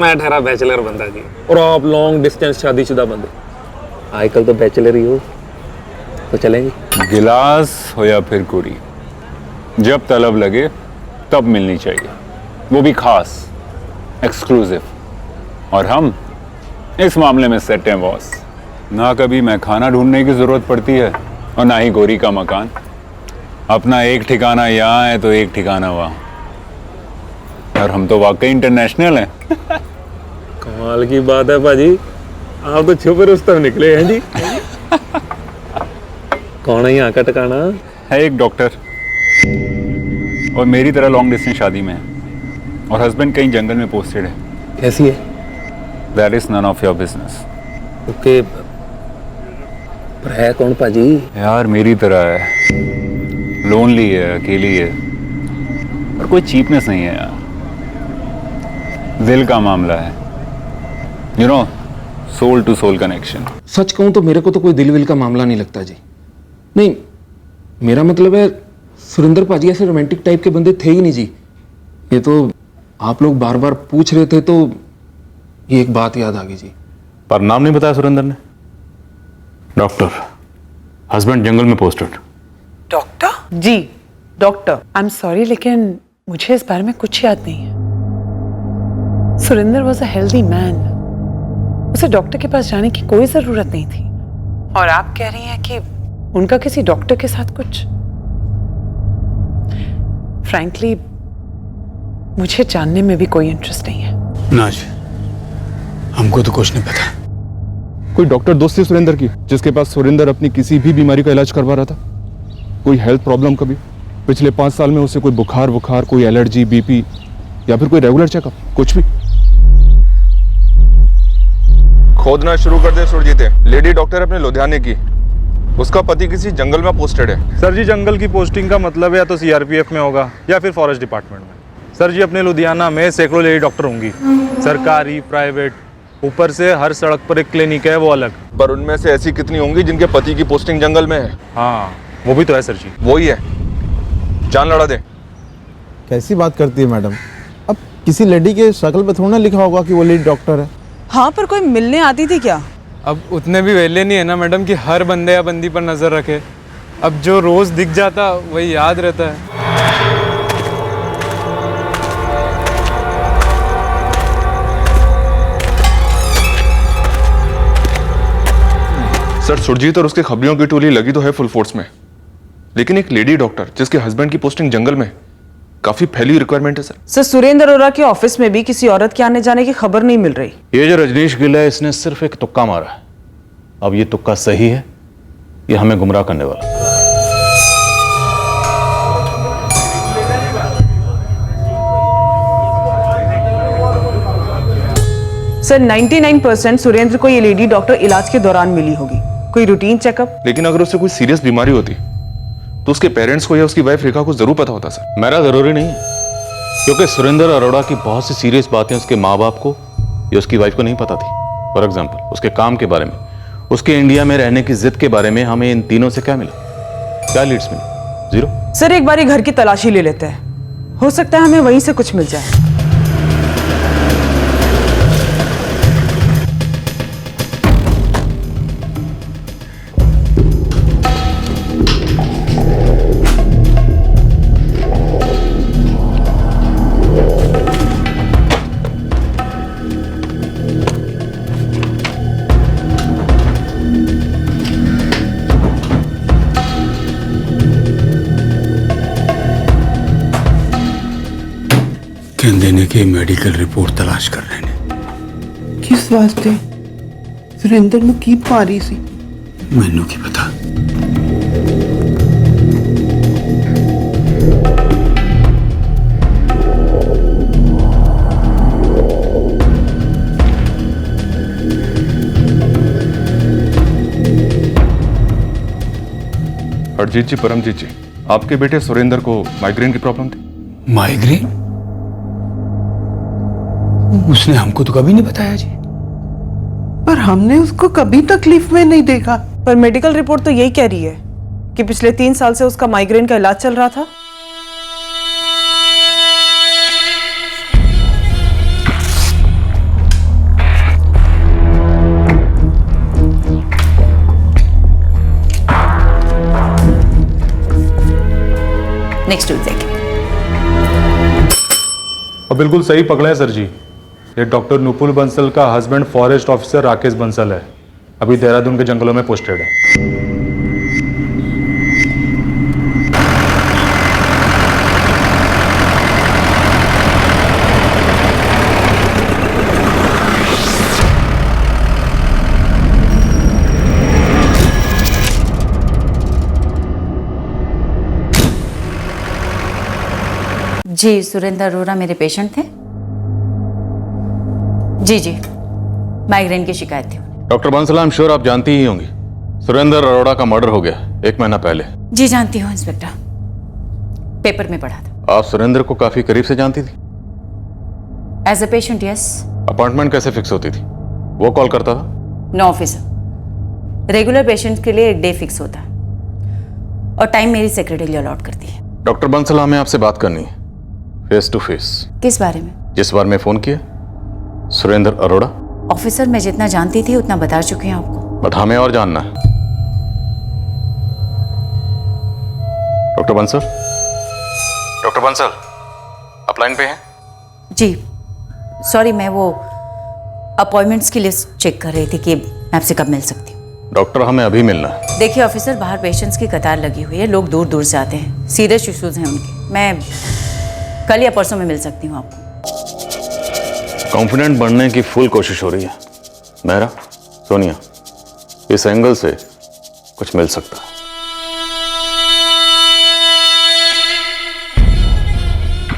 मैं ठहरा बैचलर बंदा जी, और आप लॉन्ग डिस्टेंस शादीशुदा बंदे, आजकल तो बैचलर ही हो, तो चलेंगे। गिलास हो या फिर कुड़ी, जब तलब लगे तब मिलनी चाहिए, वो भी खास, एक्सक्लूसिव। और हम इस मामले में सेट हैं बॉस। ना कभी मैं खाना ढूंढने की जरूरत पड़ती है और ना ही गोरी का मकान। अपना एक ठिकाना यहाँ है तो एक ठिकाना वहाँ। और हम तो वाकई इंटरनेशनल हैं। कमाल की बात है पाजी, आप तो छुपे रुस्तम निकले हैं जी। कौन है यहाँ का ठिकाना? है एक डॉक्टर, और मेरी तरह लॉन्ग डिस्टेंस शादी में है, और हस्बैंड कहीं जंगल में पोस्टेड है। कैसी है? That is none of your business. Okay, पर है कौन पाजी? यार मेरी तरह है, लोनली है, अकेली है, और कोई चीपनेस नहीं है यार, दिल का मामला है, you know, soul to soul connection. सच कहूं तो मेरे को तो कोई दिल विल का मामला नहीं लगता जी। नहीं, मेरा मतलब है सुरेंद्र पाजी ऐसे रोमांटिक टाइप के बंदे थे ही नहीं जी। ये तो आप लोग बार बार पूछ रहे थे तो ये एक बात याद आ गई जी। पर नाम नहीं बताया सुरेंद्र ने। डॉक्टर, हस्बैंड जंगल में पोस्टेड। डॉक्टर? जी, डॉक्टर। आई एम सॉरी, लेकिन मुझे इस बारे में कुछ याद नहीं है। Surendra was a healthy man, उसे डॉक्टर के पास जाने की कोई जरूरत नहीं थी। और आप कह रही हैं कि उनका किसी डॉक्टर के साथ कुछ? फ्रैंकली मुझे जानने में भी कोई इंटरेस्ट नहीं है। नाज, हमको तो कुछ नहीं पता। कोई डॉक्टर दोस्त थी सुरेंद्र की जिसके पास सुरेंद्र अपनी किसी भी बीमारी का इलाज करवा रहा था? कोई हेल्थ प्रॉब्लम कभी पिछले 5 साल में उसे कोई बुखार, कोई एलर्जी, बीपी या फिर कोई रेगुलर चेकअप, कुछ भी? खोदना शुरू कर दे सुरजीते। लेडी डॉक्टर अपने लुधियाने की, उसका पति किसी जंगल में पोस्टेड है। सर जी, जंगल की पोस्टिंग का मतलब या तो सीआरपीएफ में होगा या फिर फॉरेस्ट डिपार्टमेंट में। सर जी, अपने लुधियाना में सैकड़ों लेडी डॉक्टर होंगी, सरकारी, प्राइवेट, ऊपर से हर सड़क पर एक क्लिनिक है, वो अलग। पर उनमें से ऐसी कितनी होंगी जिनके पति की पोस्टिंग जंगल में है? हाँ, वो भी तो है सर जी। वही है, जान लड़ा दे। कैसी बात करती है मैडम? अब किसी लेडी के शक्ल पे थोड़ा ना लिखा होगा कि वो लेडी डॉक्टर है। हाँ, पर कोई मिलने आती थी क्या? अब उतने भी वेले नहीं है ना मैडम कि हर बंदे या बंदी पर नजर रखे। अब जो रोज दिख जाता वही याद रहता है। सर, सुरजीत और उसके खबरियों की टोली लगी तो है फुल फोर्स में, लेकिन एक लेडी डॉक्टर जिसके हस्बैंड की पोस्टिंग जंगल में, काफी फैली रिक्वायरमेंट है सर। सर, सुरेंद्र अरोड़ा के ऑफिस में भी किसी औरत के आने जाने की खबर नहीं मिल रही। ये जो रजनीश गिल है, इसने सिर्फ एक तुक्का मारा है। अब ये तुक्का सही है, ये हमें गुमराह करने वाला। सर, 99% सुरेंद्र को ये लेडी डॉक्टर इलाज के दौरान मिली होगी, कोई रूटीन चेकअप। लेकिन अगर उसे कोई सीरियस बीमारी होती तो उसके पेरेंट्स को या उसकी वाइफ रेखा को जरूर पता होता सर। मेरा जरूरी नहीं है, क्योंकि सुरेंद्र अरोड़ा की बहुत सी सीरियस बातें उसके माँ बाप को या उसकी वाइफ को नहीं पता थी। फॉर एग्जाम्पल, उसके काम के बारे में, उसके इंडिया में रहने की जिद के बारे में हमें इन तीनों से क्या मिला? क्या लीड्स मिली? 0। सर, एक बार घर की तलाशी ले लेते हैं, हो सकता है हमें वहीं से कुछ मिल जाए। देने की मेडिकल रिपोर्ट तलाश कर रहे हैं। किस वास्ते? सुरेंद्र ਨੂੰ ਕੀ ਭਾਰੀ ਸੀ? मैनू की पता। हरजीत जी, परमजीत जी, आपके बेटे सुरेंद्र को माइग्रेन की प्रॉब्लम थी। माइग्रेन? उसने हमको तो कभी नहीं बताया जी। पर हमने उसको कभी तकलीफ में नहीं देखा। पर मेडिकल रिपोर्ट तो यही कह रही है कि पिछले 3 साल से उसका माइग्रेन का इलाज चल रहा था। नेक्स्ट वीक देखें। और बिल्कुल सही पकड़ा है सर जी। ये डॉक्टर नुपुल बंसल का husband forest officer Rakesh Bansal है, अभी देहरादून के जंगलों में पोस्टेड है। जी, सुरेंद्र अरोड़ा मेरे पेशेंट थे। जी जी, माइग्रेन की शिकायत थी। Doctor Bansal, I am sure आप जानती ही होंगी, सुरेंद्र अरोड़ा का मर्डर हो गया 1 महीना पहले। जी जानती हूँ इंस्पेक्टर, पेपर में पढ़ा था। आप सुरेंद्र को काफी करीब से जानती थी? As a patient yes. Appointment कैसे फिक्स होती थी? वो कॉल करता था? नो ऑफिसर, रेगुलर पेशेंट्स के लिए एक डे फिक्स होता है और टाइम मेरी सेक्रेटरी अलॉट करती है। डॉक्टर बंसल, हमें आपसे बात करनी है, फेस टू फेस। किस बारे में? जिस बार मैं फोन किया, सुरेंद्र अरोड़ा। ऑफिसर, मैं जितना जानती थी उतना बता चुकी हूँ आपको। बट हमें और जानना है। डॉक्टर बंसल, डॉक्टर बंसल, आप लाइन पे हैं? जी सॉरी, मैं वो अपॉइंटमेंट्स की लिस्ट चेक कर रही थी कि मैं आपसे कब मिल सकती हूँ। डॉक्टर, हमें अभी मिलना है। देखिए ऑफिसर, बाहर पेशेंट्स की कतार लगी हुई है, लोग दूर दूर से आते हैं, सीरियस इश्यूज हैं उनके। मैं कल या परसों में मिल सकती हूँ आपको। कॉन्फिडेंट बनने की फुल कोशिश हो रही है मेहरा, सोनिया। इस एंगल से कुछ मिल सकता है।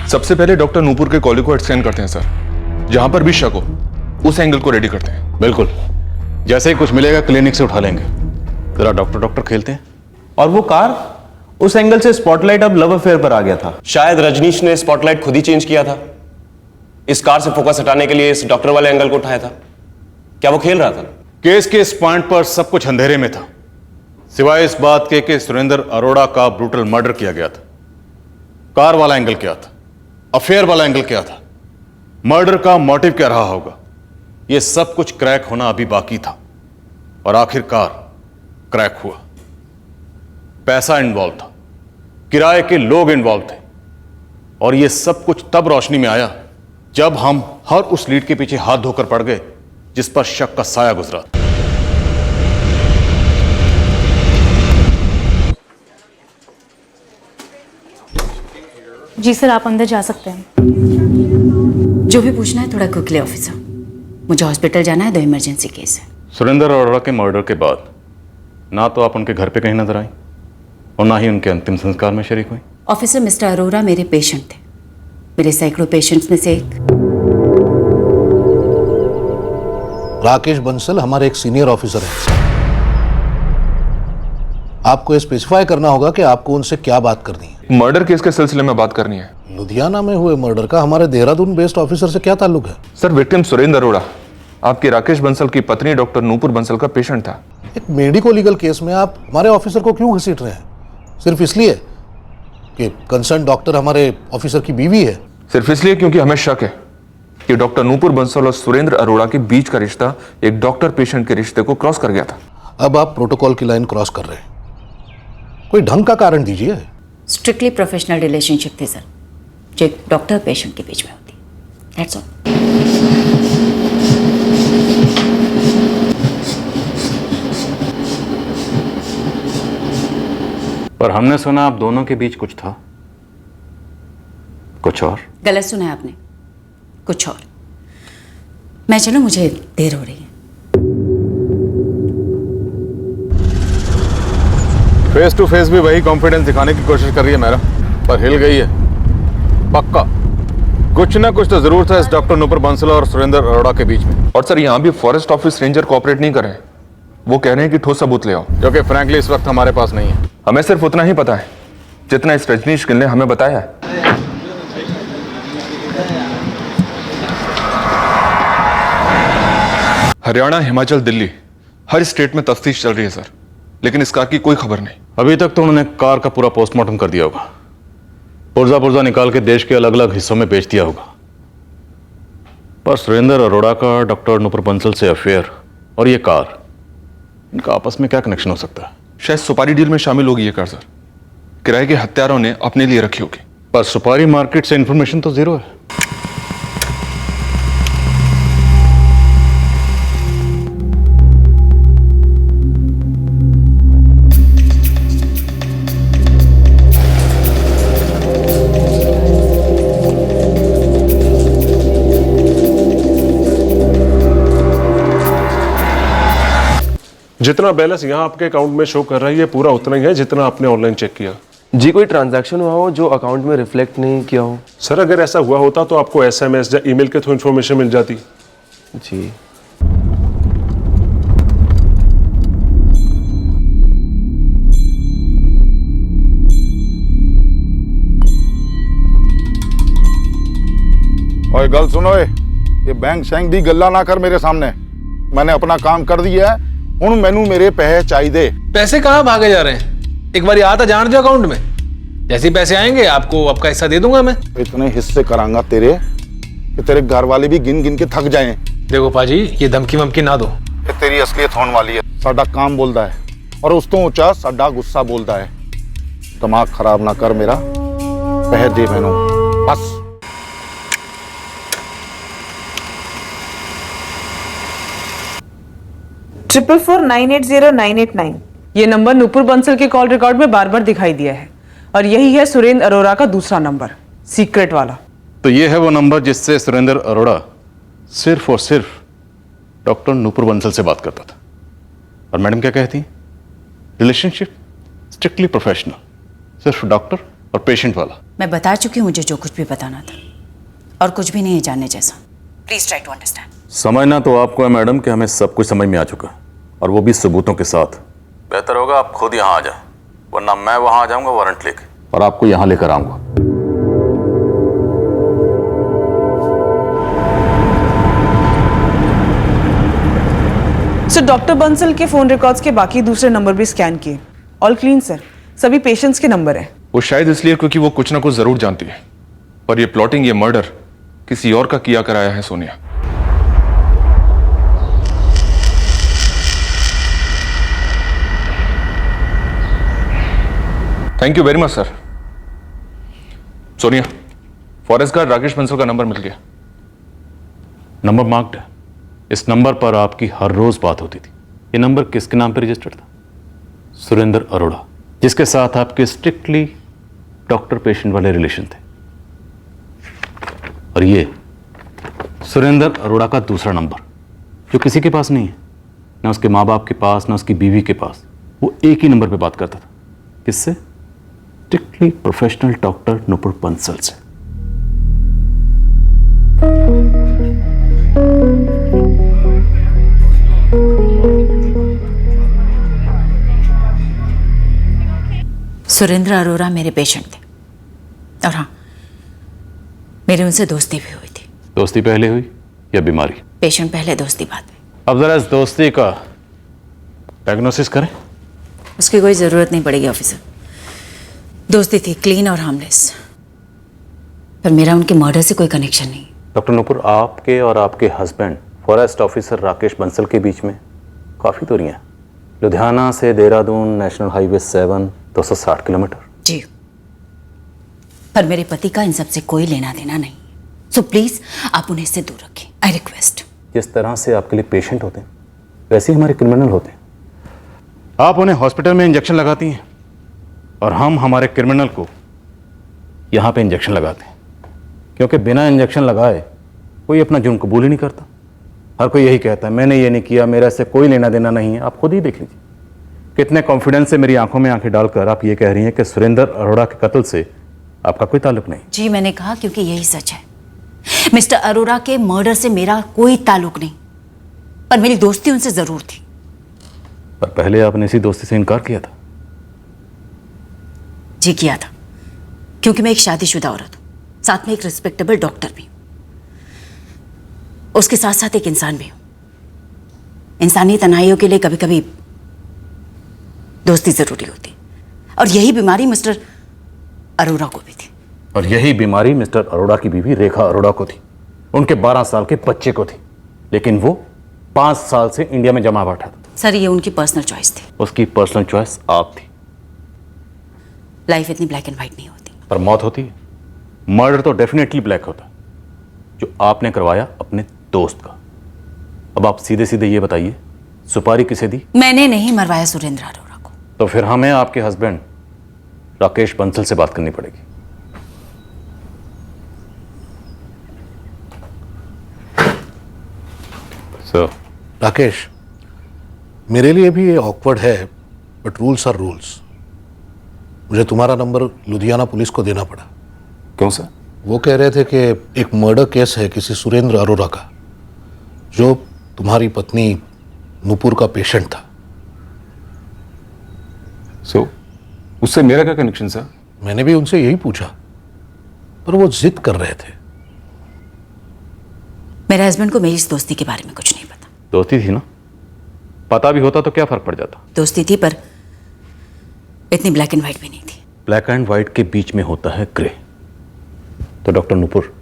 सबसे पहले डॉक्टर नूपुर के कॉलिंग को स्कैन करते हैं सर। जहां पर भी शक हो उस एंगल को रेडी करते हैं। बिल्कुल, जैसे ही कुछ मिलेगा क्लिनिक से उठा लेंगे। जरा डॉक्टर डॉक्टर खेलते हैं। और वो कार, उस एंगल से स्पॉटलाइट अब लव अफेयर पर आ गया था। शायद रजनीश ने स्पॉटलाइट खुद ही चेंज किया था। इस कार से फोकस हटाने के लिए इस डॉक्टर वाले एंगल को उठाया था। क्या वो खेल रहा था? केस के इस पॉइंट पर सब कुछ अंधेरे में था, सिवाय इस बात के कि सुरेंद्र अरोड़ा का ब्रूटल मर्डर किया गया था। कार वाला एंगल क्या था, अफेयर वाला एंगल क्या था, मर्डर का मोटिव क्या रहा होगा, यह सब कुछ क्रैक होना अभी बाकी था। और आखिरकार क्रैक हुआ। पैसा इन्वॉल्व था, किराए के लोग इन्वॉल्व थे, और यह सब कुछ तब रोशनी में आया जब हम हर उस लीड के पीछे हाथ धोकर पड़ गए जिस पर शक का साया गुजरा। जी सर, आप अंदर जा सकते हैं। जो भी पूछना है थोड़ा क्विकली ऑफिसर, मुझे हॉस्पिटल जाना है, 2 इमरजेंसी केस है। सुरेंद्र अरोड़ा के मर्डर के बाद ना तो आप उनके घर पे कहीं नजर आई और ना ही उनके अंतिम संस्कार में शरीक हुई। ऑफिसर, मिस्टर अरोड़ा मेरे पेशेंट थे, मेरे सैकड़ों पेशेंट्स में से एक। राकेश बंसल हमारे एक सीनियर ऑफिसर हैं। आपको स्पेसिफाई करना होगा कि आपको उनसे क्या बात करनी है। मर्डर केस के सिलसिले में बात करनी है। लुधियाना में हुए मर्डर का हमारे देहरादून बेस्ड ऑफिसर से क्या ताल्लुक है? सर, विक्टिम सुरेंद्र अरोड़ा आपके राकेश बंसल की पत्नी डॉक्टर नूपुर बंसल का पेशेंट था। एक मेडिको लीगल केस में आप हमारे ऑफिसर को क्यों घसीट रहे हैं? सिर्फ इसलिए कि कंसर्न डॉक्टर हमारे ऑफिसर की बीवी है? सिर्फ इसलिए क्योंकि हमें शक है कि डॉक्टर नूपुर बंसल और सुरेंद्र अरोड़ा के बीच का रिश्ता एक डॉक्टर पेशेंट के रिश्ते को क्रॉस कर गया था। अब आप प्रोटोकॉल की लाइन क्रॉस कर रहे हैं। कोई ढंग का कारण दीजिए। स्ट्रिक्टली प्रोफेशनल रिलेशनशिप थी सर, जो एक डॉक्टर पेशेंट के बीच में होती। That's all. पर हमने सुना आप दोनों के बीच कुछ था, कुछ और। गलत सुना है आपने, कुछ और। मैं चलूं, मुझे देर हो रही है। फेस टू फेस भी वही कॉन्फिडेंस दिखाने की कोशिश कर रही है मेरा, पर हिल गई है पक्का। कुछ ना कुछ तो जरूर था इस डॉक्टर नूपुर बंसल और सुरेंद्र अरोड़ा के बीच में। और सर, यहाँ भी फॉरेस्ट ऑफिस रेंजर कोऑपरेट नहीं कर रहे हैं। वो कह रहे हैं कि ठोस सबूत ले आओ, जो कि फ्रैंकली इस वक्त हमारे पास नहीं है। हमें सिर्फ उतना ही पता है जितना इस रजनीश गिल ने हमें बताया है। हरियाणा, हिमाचल, दिल्ली, हर स्टेट में तफ्तीश चल रही है सर, लेकिन इस कार की कोई खबर नहीं। अभी तक तो उन्होंने कार का पूरा पोस्टमार्टम कर दिया होगा, पुर्जा पुर्जा निकाल के देश के अलग अलग हिस्सों में बेच दिया होगा। पर सुरेंद्र अरोड़ा का डॉक्टर नूपुर बंसल से अफेयर और ये कार, इनका आपस में क्या कनेक्शन हो सकता है? शायद सुपारी डील में शामिल होगी ये कार सर। किराए के हत्यारों ने अपने लिए रखी होगी। पर सुपारी मार्केट से इंफॉर्मेशन तो जीरो है। जितना बैलेंस यहाँ आपके अकाउंट में शो कर रहा है ये पूरा उतना ही है जितना आपने ऑनलाइन चेक किया। जी, कोई ट्रांजैक्शन हुआ हो जो अकाउंट में रिफ्लेक्ट नहीं किया हो? सर, अगर ऐसा हुआ होता तो आपको SMS या ईमेल के थ्रू इन्फॉर्मेशन मिल जाती। जी। और गल सुनो, ये बैंक शैंक दी गल्ला ना कर मेरे सामने। मैंने अपना काम कर दिया है, हुण मैनू मेरे पैसे चाहिए। पैसे कहाँ भागे जा रहे हैं? एक बार आता जान दो अकाउंट में, जैसे पैसे आएंगे आपको आपका हिस्सा दे दूंगा मैं। इतने हिस्से करांगा तेरे कि तेरे घर वाले भी गिन गिन के थक जाएं। देखो पाजी, ये धमकी वमकी ना दो। ये तेरी असलियत होने वाली है। साडा काम बोलता है और उस तो ऊंचा साडा गुस्सा बोलता है। दिमाग खराब ना कर मेरा, पैसे दे मैनू बस। $444980989 ये नंबर नूपुर बंसल के कॉल रिकॉर्ड में बार बार दिखाई दिया है। और यही है सुरेंद्र अरोड़ा का दूसरा नंबर, सीक्रेट वाला। तो ये है वो नंबर जिससे सुरेंद्र अरोड़ा सिर्फ और सिर्फ डॉक्टर नूपुर बंसल से बात करता था। और मैडम क्या कहती? रिलेशनशिप स्ट्रिक्टली प्रोफेशनल, सिर्फ डॉक्टर और पेशेंट वाला। मैं बता चुकी हूँ मुझे जो कुछ भी बताना था, और कुछ भी नहीं है जानने जैसा। Please try to understand. समझना तो आपको है मैडम कि हमें सब कुछ समझ में आ चुका है, और वो भी सबूतों के साथ। बेहतर होगा आप खुद यहाँ आ जाए, वरना मैं वहां आ जाऊंगा वारंट लेके, और आपको यहाँ लेकर आऊंगा। सर, डॉक्टर बंसल के फोन रिकॉर्ड्स के बाकी दूसरे नंबर भी स्कैन किए, ऑल क्लीन सर। सभी पेशेंट्स के नंबर हैं। वो शायद इसलिए क्योंकि वो कुछ ना कुछ जरूर जानती है, पर ये प्लॉटिंग, ये मर्डर किसी और का किया कराया है Sonia. Thank you very much sir. Sonia, forest guard Rakesh Bansal का नंबर मिल गया। नंबर मार्क्ड है। इस नंबर पर आपकी हर रोज बात होती थी। ये नंबर किसके नाम पर रजिस्टर्ड था? सुरेंद्र अरोड़ा, जिसके साथ आपके स्ट्रिक्टली डॉक्टर पेशेंट वाले रिलेशन थे। और ये सुरेंद्र अरोड़ा का दूसरा नंबर, जो किसी के पास नहीं है, ना उसके माँ बाप के पास, ना उसकी बीवी के पास। वो एक ही नंबर पे बात करता था। किससे? Strictly professional doctor Nupur Bansal से। सुरेंद्र अरोड़ा मेरे पेशेंट थे, और हाँ, मेरी उनसे दोस्ती भी हुई थी। दोस्ती पहले हुई या बीमारी? पेशेंट पहले, दोस्ती बाद में। अब जरा इस दोस्ती का डायग्नोसिस करें। उसकी कोई ज़रूरत नहीं पड़ेगी ऑफिसर। दोस्ती थी क्लीन और हार्मलेस, पर मेरा उनके मर्डर से कोई कनेक्शन नहीं। डॉक्टर नूपुर, आपके और आपके husband forest officer Rakesh Bansal के बीच में काफ़ी दूरियां हैं। लुधियाना से देहरादून नेशनल हाईवे 7 260 किलोमीटर। जी, पर मेरे पति का इन सब से कोई लेना देना नहीं, सो प्लीज आप उन्हें इससे दूर रखें, आई रिक्वेस्ट। जिस तरह से आपके लिए पेशेंट होते हैं, वैसे ही हमारे क्रिमिनल होते हैं। आप उन्हें हॉस्पिटल में इंजेक्शन लगाती हैं, और हम हमारे क्रिमिनल को यहाँ पे इंजेक्शन लगाते हैं, क्योंकि बिना इंजेक्शन लगाए कोई अपना जुर्म कबूल ही नहीं करता। हर कोई यही कहता है, मैंने ये नहीं किया, मेरा इससे कोई लेना देना नहीं है। आप खुद ही देख लीजिए कितने कॉन्फिडेंस से मेरी आंखों में आंखें डालकर आप ये कह रही हैं कि सुरेंद्र अरोड़ा के कत्ल से आपका कोई ताल्लुक नहीं। जी, मैंने कहा क्योंकि यही सच है। मिस्टर अरोड़ा के मर्डर से मेरा कोई ताल्लुक नहीं, पर मेरी दोस्ती उनसे जरूर थी। पर पहले आपने इसी दोस्ती से इनकार किया था। जी किया था, क्योंकि मैं एक शादीशुदा औरत हूं, साथ में एक रिस्पेक्टेबल डॉक्टर भी हूं, उसके साथ साथ एक इंसान भी हूं। इंसानी तनाइयों के लिए कभी कभी दोस्ती जरूरी होती, और यही बीमारी मिस्टर अरोड़ा को भी थी। और यही बीमारी मिस्टर अरोड़ा की बीवी रेखा अरोड़ा को थी, उनके 12 साल के बच्चे को थी, लेकिन वो 5 साल से इंडिया में जमा बैठा था। सर, ये उनकी पर्सनल चॉइस थी। उसकी पर्सनल चॉइस आप थी। लाइफ इतनी ब्लैक एंड व्हाइट नहीं होती। पर मौत होती है। मर्डर तो डेफिनेटली ब्लैक होता है, जो आपने करवाया अपने दोस्त का। अब आप सीधे सीधे ये बताइए, सुपारी किसे दी? मैंने नहीं मरवाया सुरेंद्र अरोड़ा को। तो फिर हमें आपके हस्बैंड राकेश बंसल से बात करनी पड़ेगी। सर। राकेश, मेरे लिए भी ये ऑकवर्ड है, बट रूल्स आर रूल्स। मुझे तुम्हारा नंबर लुधियाना पुलिस को देना पड़ा। क्यों सर? वो कह रहे थे कि एक मर्डर केस है किसी सुरेंद्र अरोड़ा का, जो तुम्हारी पत्नी नूपुर का पेशेंट था। सो उससे मेरा क्या कनेक्शन सर? मैंने भी उनसे यही पूछा, पर वो जिद कर रहे थे। मेरे हस्बैंड को मेरी इस दोस्ती के बारे में कुछ नहीं पता। दोस्ती थी ना, पता भी होता तो क्या फर्क पड़ जाता? दोस्ती थी, पर इतनी ब्लैक एंड व्हाइट भी नहीं थी। ब्लैक एंड व्हाइट के बीच में होता है ग्रे। तो डॉक्टर नूपुर,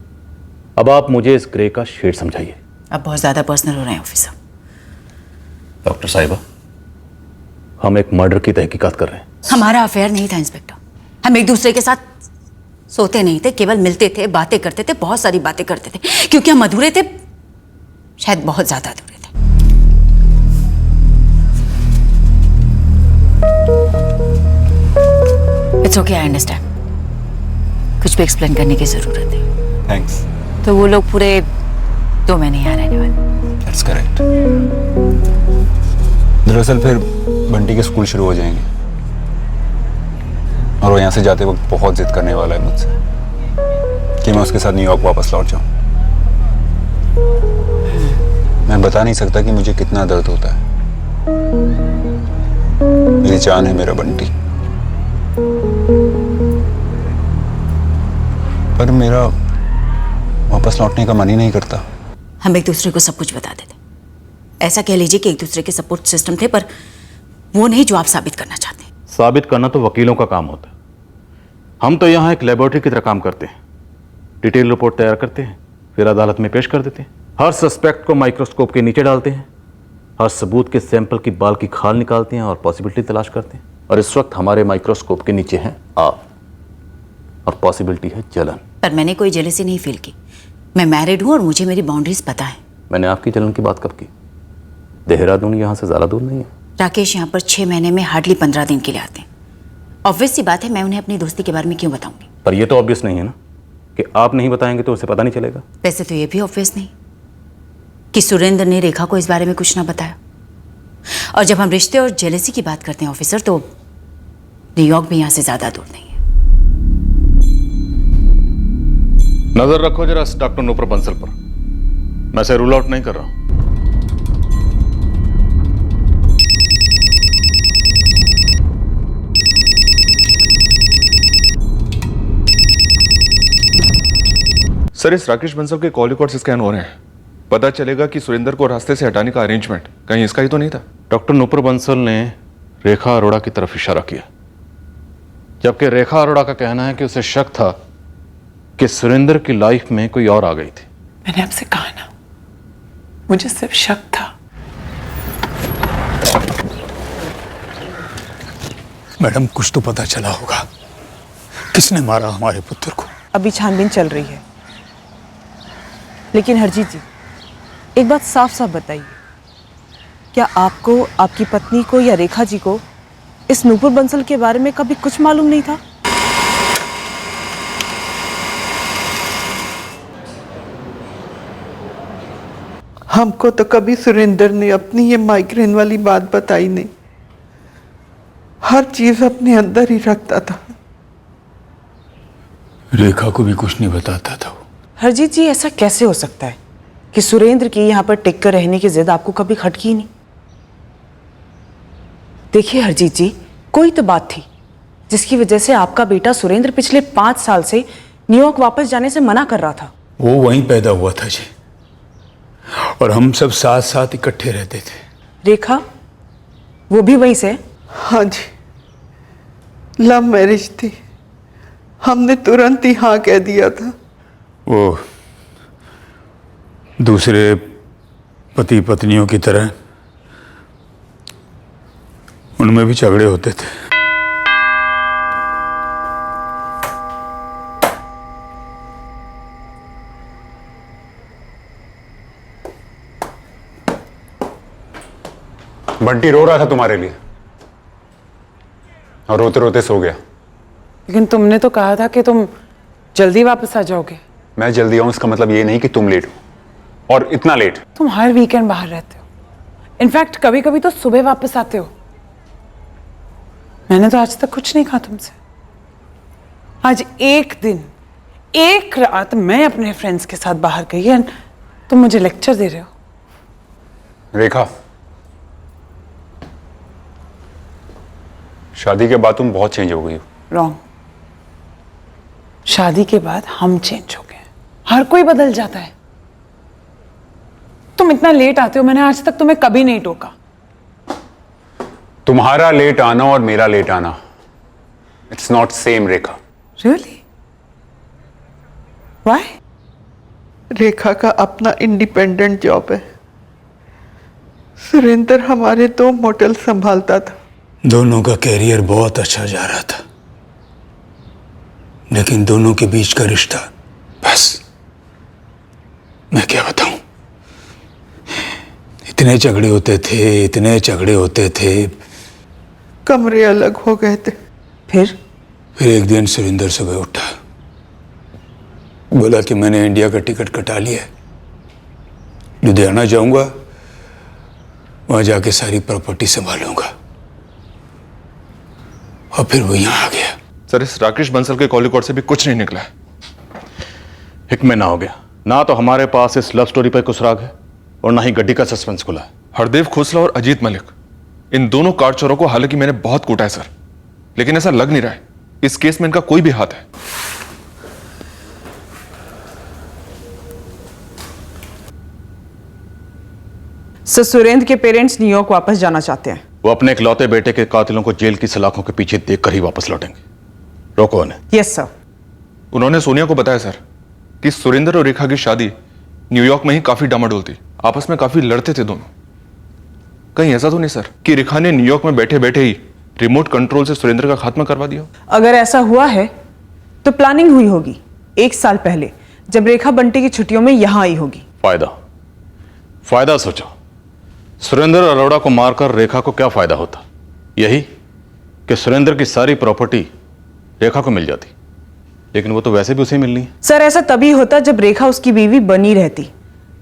अब आप मुझे इस ग्रे का शेड समझाइए। अब बहुत ज्यादा पर्सनल हो रहे हैं ऑफिसर। डॉक्टर साहिबा, हम एक मर्डर की तहकीकात कर रहे हैं। हमारा अफेयर नहीं था इंस्पेक्टर। हम एक दूसरे के साथ सोते नहीं थे, केवल मिलते थे, बातें करते थे, बहुत सारी बातें करते थे, क्योंकि हम अधूरे थे, शायद बहुत ज्यादा अधूरे थे। It's okay, I understand. कुछ भी एक्सप्लेन करने की जरूरत है। थैंक्स। तो वो लोग पूरे 2 महीने यहाँ रहने वाले। That's correct. दरअसल फिर बंटी के स्कूल शुरू हो जाएंगे और वो यहाँ से जाते वक्त बहुत जिद करने वाला है मुझसे कि मैं उसके साथ न्यूयॉर्क वापस लौट जाऊं। मैं बता नहीं सकता कि मुझे कितना दर्द होता है। मेरी जान है मेरा बंटी, पर मेरा वापस लौटने का मन ही नहीं करता। हम एक दूसरे को सब कुछ बताते थे। ऐसा कह लीजिए कि एक दूसरे के सपोर्ट सिस्टम थे, पर वो नहीं जो आप साबित करना चाहते हैं। साबित करना तो वकीलों का काम होता है। हम तो यहाँ एक लेबोरेटरी की तरह काम करते हैं। डिटेल रिपोर्ट तैयार करते हैं, फिर अदालत में पेश कर देते हैं। हर सस्पेक्ट को माइक्रोस्कोप के नीचे डालते हैं, हर सबूत के सैंपल की बाल की खाल निकालते हैं और पॉसिबिलिटी तलाश करते हैं। और इस वक्त हमारे माइक्रोस्कोप के नीचे है आग और पॉसिबिलिटी है जलन। पर मैंने कोई जेलसी नहीं फील की। मैं मैरिड हूँ और मुझे मेरी बाउंड्रीज पता है। मैंने आपकी जलन की बात कब की? देहरादून यहाँ से ज़्यादा दूर नहीं है। राकेश यहाँ पर 6 महीने में हार्डली 15 दिन के लिए आते हैं। ऑब्वियस सी बात है, मैं उन्हें अपनी दोस्ती के बारे में क्यों बताऊंगी? पर यह तो ऑब्वियस नहीं है ना कि आप नहीं बताएंगे तो उसे पता नहीं चलेगा। वैसे तो ये भी ऑब्वियस नहीं कि सुरेंद्र ने रेखा को इस बारे में कुछ ना बताया। और जब हम रिश्ते और जेलसी की बात करते हैं ऑफिसर, तो न्यूयॉर्क भी यहाँ से ज्यादा दूर नहीं है। नजर रखो जरा डॉक्टर नूपुर बंसल पर। मैं से रूल आउट नहीं कर रहा हूं। सर, इस राकेश बंसल के कॉल रिकॉर्ड्स स्कैन हो रहे हैं। पता चलेगा कि सुरेंद्र को रास्ते से हटाने का अरेंजमेंट कहीं इसका ही तो नहीं था। डॉक्टर नूपुर बंसल ने रेखा अरोड़ा की तरफ इशारा किया, जबकि रेखा अरोड़ा का कहना है कि उसे शक था कि सुरेंद्र की लाइफ में कोई और आ गई थी। मैंने आपसे कहा ना, मुझे सिर्फ शक था। मैडम, कुछ तो पता चला होगा, किसने मारा हमारे पुत्र को? अभी छानबीन चल रही है। लेकिन हरजीत जी, एक बात साफ साफ बताइए, क्या आपको, आपकी पत्नी को या रेखा जी को इस नूपुर बंसल के बारे में कभी कुछ मालूम नहीं था? हमको तो कभी सुरेंद्र ने अपनी ये माइग्रेन वाली बात बताई नहीं। हर चीज अपने अंदर ही रखता था। रेखा को भी कुछ नहीं बताता था वो। हरजीत जी, ऐसा कैसे हो सकता है कि सुरेंद्र की यहाँ पर टिक कर रहने की जिद आपको कभी खटकी नहीं? देखिए हरजीत जी, कोई तो बात थी जिसकी वजह से आपका बेटा सुरेंद्र पिछले 5 साल से न्यूयॉर्क वापस जाने से मना कर रहा था। वो वहीं पैदा हुआ था जी, और हम सब साथ साथ इकट्ठे रहते थे। रेखा, वो भी वहीं से? हाँ जी, लव मैरिज थी। हमने तुरंत ही हाँ कह दिया था। वो दूसरे पति पत्नियों की तरह उनमें भी झगड़े होते थे। बंटी रो रहा था तुम्हारे लिए और रोते रोते सो गया। लेकिन तुमने तो कहा था कि तुम जल्दी वापस आ जाओगे। मैं जल्दी आऊं इसका मतलब ये नहीं कि तुम लेट हो, और इतना लेट। तुम हर वीकेंड बाहर रहते हो। इनफैक्ट कभी कभी तो सुबह वापस आते हो। मैंने तो आज तक कुछ नहीं कहा तुमसे। आज एक दिन, एक रात मैं अपने फ्रेंड्स के साथ बाहर गई है, तुम मुझे लेक्चर दे रहे हो। रेखा, शादी के बाद तुम बहुत चेंज हो गई हो। रॉन्ग। शादी के बाद हम चेंज हो गए। हर कोई बदल जाता है। तुम इतना लेट आते हो, मैंने आज तक तुम्हें कभी नहीं टोका। तुम्हारा लेट आना और मेरा लेट आना, it's not same Rekha. Really? Why? Rekha का अपना इंडिपेंडेंट जॉब है। सुरेंद्र हमारे 2 मोटल संभालता था। दोनों का कैरियर बहुत अच्छा जा रहा था, लेकिन दोनों के बीच का रिश्ता, बस मैं क्या बताऊं, इतने झगड़े होते थे, इतने झगड़े होते थे। कमरे अलग हो गए थे। फिर फिर एक दिन सुरेंद्र सुबह उठा, बोला कि मैंने इंडिया का टिकट कटा लिया है, लुधियाना जाऊंगा, वहां जाके सारी प्रॉपर्टी संभालूंगा। और फिर वो यहां आ गया। सर, इस राकेश बंसल के कॉल रिकॉर्ड से भी कुछ नहीं निकला है। एक महीना हो गया ना, तो हमारे पास इस लव स्टोरी पर कुछ राग है और ना ही गड्डी का सस्पेंस खुला है। हरदेव खोसला और अजीत मलिक, इन दोनों कार चोरों को हालांकि मैंने बहुत कूटा है सर, लेकिन ऐसा लग नहीं रहा है इस केस में इनका कोई भी हाथ है। सर, सुरेंद्र के पेरेंट्स न्यूयॉर्क वापस जाना चाहते हैं। वो अपने इकलौते बेटे के कातिलों को जेल की सलाखों के पीछे देखकर ही वापस लौटेंगे। रोको उन्हें। Yes sir. उन्होंने सोनिया को बताया सर कि सुरेंद्र और रेखा की शादी न्यूयॉर्क में ही काफी डामाडोल थी, आपस में काफी लड़ते थे दोनों। कहीं ऐसा तो नहीं सर कि रेखा ने न्यूयॉर्क में बैठे बैठे ही रिमोट कंट्रोल से सुरेंद्र का खात्मा करवा दिया? अगर ऐसा हुआ है तो प्लानिंग हुई होगी 1 साल पहले, जब रेखा बंटी की छुट्टियों में यहां आई होगी। फायदा सोचो। सुरेंद्र अरोड़ा को मारकर रेखा को क्या फायदा होता? यही कि सुरेंद्र की सारी प्रॉपर्टी रेखा को मिल जाती, लेकिन वो तो वैसे भी उसे मिलनी है। सर, ऐसा तभी होता जब रेखा उसकी बीवी बनी रहती।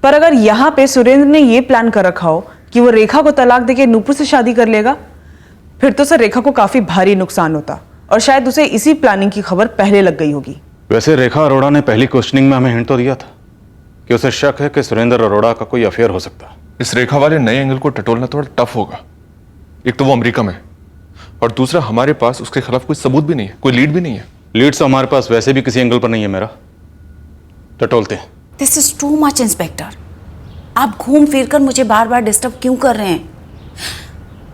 पर अगर यहां पे सुरेंद्र ने यह प्लान कर रखा हो कि वो रेखा को तलाक देके नूपुर से शादी कर लेगा, फिर तो सर रेखा को काफी भारी नुकसान होता और शायद उसे इसी प्लानिंग की खबर पहले लग गई होगी। वैसे रेखा अरोड़ा ने पहली क्वेश्चनिंग में हमें हिंट तो दिया था कि उसे शक है कि सुरेंद्र अरोड़ा का कोई अफेयर हो सकता है। इस रेखा वाले नए एंगल को टटोलना थोड़ा टफ होगा। एक तो वो अमेरिका में, और दूसरा हमारे पास उसके खिलाफ कोई सबूत भी नहीं है, कोई लीड भी नहीं है। लीड तो हमारे पास वैसे भी किसी एंगल पर नहीं है मेरा, टटोलते हैं। This is too much inspector. आप घूम फिर कर मुझे बार बार डिस्टर्ब क्यों कर रहे हैं?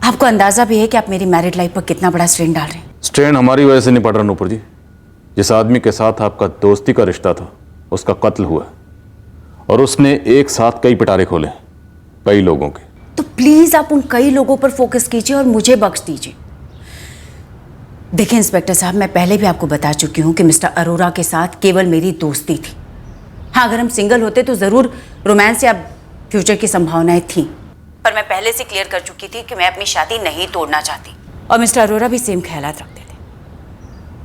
आपको अंदाजा भी है कि आप मेरी मैरिड लाइफ पर कितना बड़ा स्ट्रेन डाल रहे हैं। स्ट्रेन हमारी वजह से नहीं पड़ रहा नूपुर जी। जिस आदमी के साथ आपका दोस्ती का रिश्ता था उसका कत्ल हुआ और उसने एक साथ कई पिटारे खोले, कई लोगों के। तो प्लीज आप उन कई लोगों पर फोकस कीजिए और मुझे बख्श दीजिए। देखिए इंस्पेक्टर साहब, मैं पहले भी आपको बता चुकी हूं कि मिस्टर अरोड़ा के साथ केवल मेरी दोस्ती थी। हाँ, अगर हम सिंगल होते तो जरूर रोमांस या फ्यूचर की संभावनाएं थी, पर मैं पहले से क्लियर कर चुकी थी कि मैं अपनी शादी नहीं तोड़ना चाहती, और मिस्टर अरोड़ा भी सेम ख्यालात रखते थे।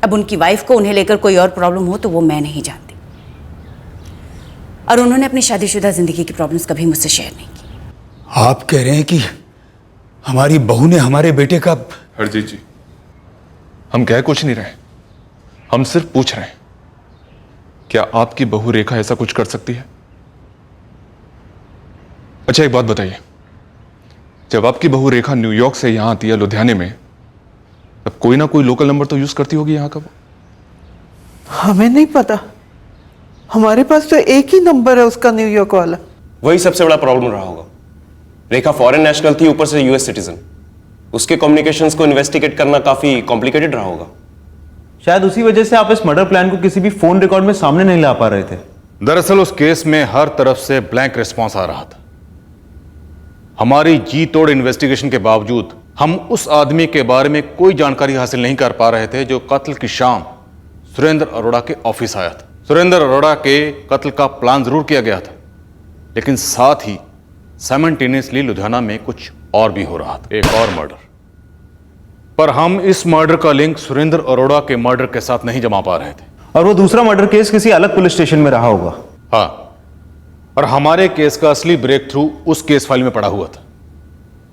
अब उनकी वाइफ को उन्हें लेकर कोई और प्रॉब्लम हो तो वो मैं नहीं जानती, और उन्होंने अपनी शादीशुदा जिंदगी की प्रॉब्लम्स कभी मुझसे शेयर नहीं की। आप कह रहे हैं कि हमारी बहू ने हमारे बेटे का? हरजीत जी, हम कह कुछ नहीं रहे, हम सिर्फ पूछ रहे हैं, क्या आपकी बहू रेखा ऐसा कुछ कर सकती है? अच्छा, एक बात बताइए, जब आपकी बहू रेखा न्यूयॉर्क से यहां आती है लुधियाने में, तब कोई ना कोई लोकल नंबर तो यूज करती होगी यहां का? वो हमें नहीं पता, हमारे पास तो एक ही नंबर है उसका, न्यूयॉर्क वाला। वही सबसे बड़ा प्रॉब्लम रहा होगा। रेखा फॉरेन नेशनल थी, ऊपर से यूएस सिटीजन। उसके कम्युनिकेशंस को इन्वेस्टिगेट करना काफी कॉम्प्लिकेटेड रहा होगा। शायद उसी वजह से आप इस मर्डर प्लान को किसी भी फोन रिकॉर्ड में सामने नहीं ला पा रहे थे। दरअसल उस केस में हर तरफ से ब्लैंक रिस्पांस आ रहा था। हमारी जी तोड़ इन्वेस्टिगेशन के बावजूद हम उस आदमी के बारे में कोई जानकारी हासिल नहीं कर पा रहे थे जो कत्ल की शाम सुरेंद्र अरोड़ा के ऑफिस आया था। सुरेंद्र अरोड़ा के कत्ल का प्लान जरूर किया गया था, लेकिन साथ ही साइमल्टेनियसली लुधियाना में कुछ और भी हो रहा था, एक और मर्डर। पर हम इस मर्डर का लिंक सुरेंद्र अरोड़ा के मर्डर के साथ नहीं जमा पा रहे थे। और वो दूसरा मर्डर केस किसी अलग पुलिस स्टेशन में रहा होगा। हाँ, और हमारे केस का असली ब्रेक थ्रू उस केस फाइल में पड़ा हुआ था,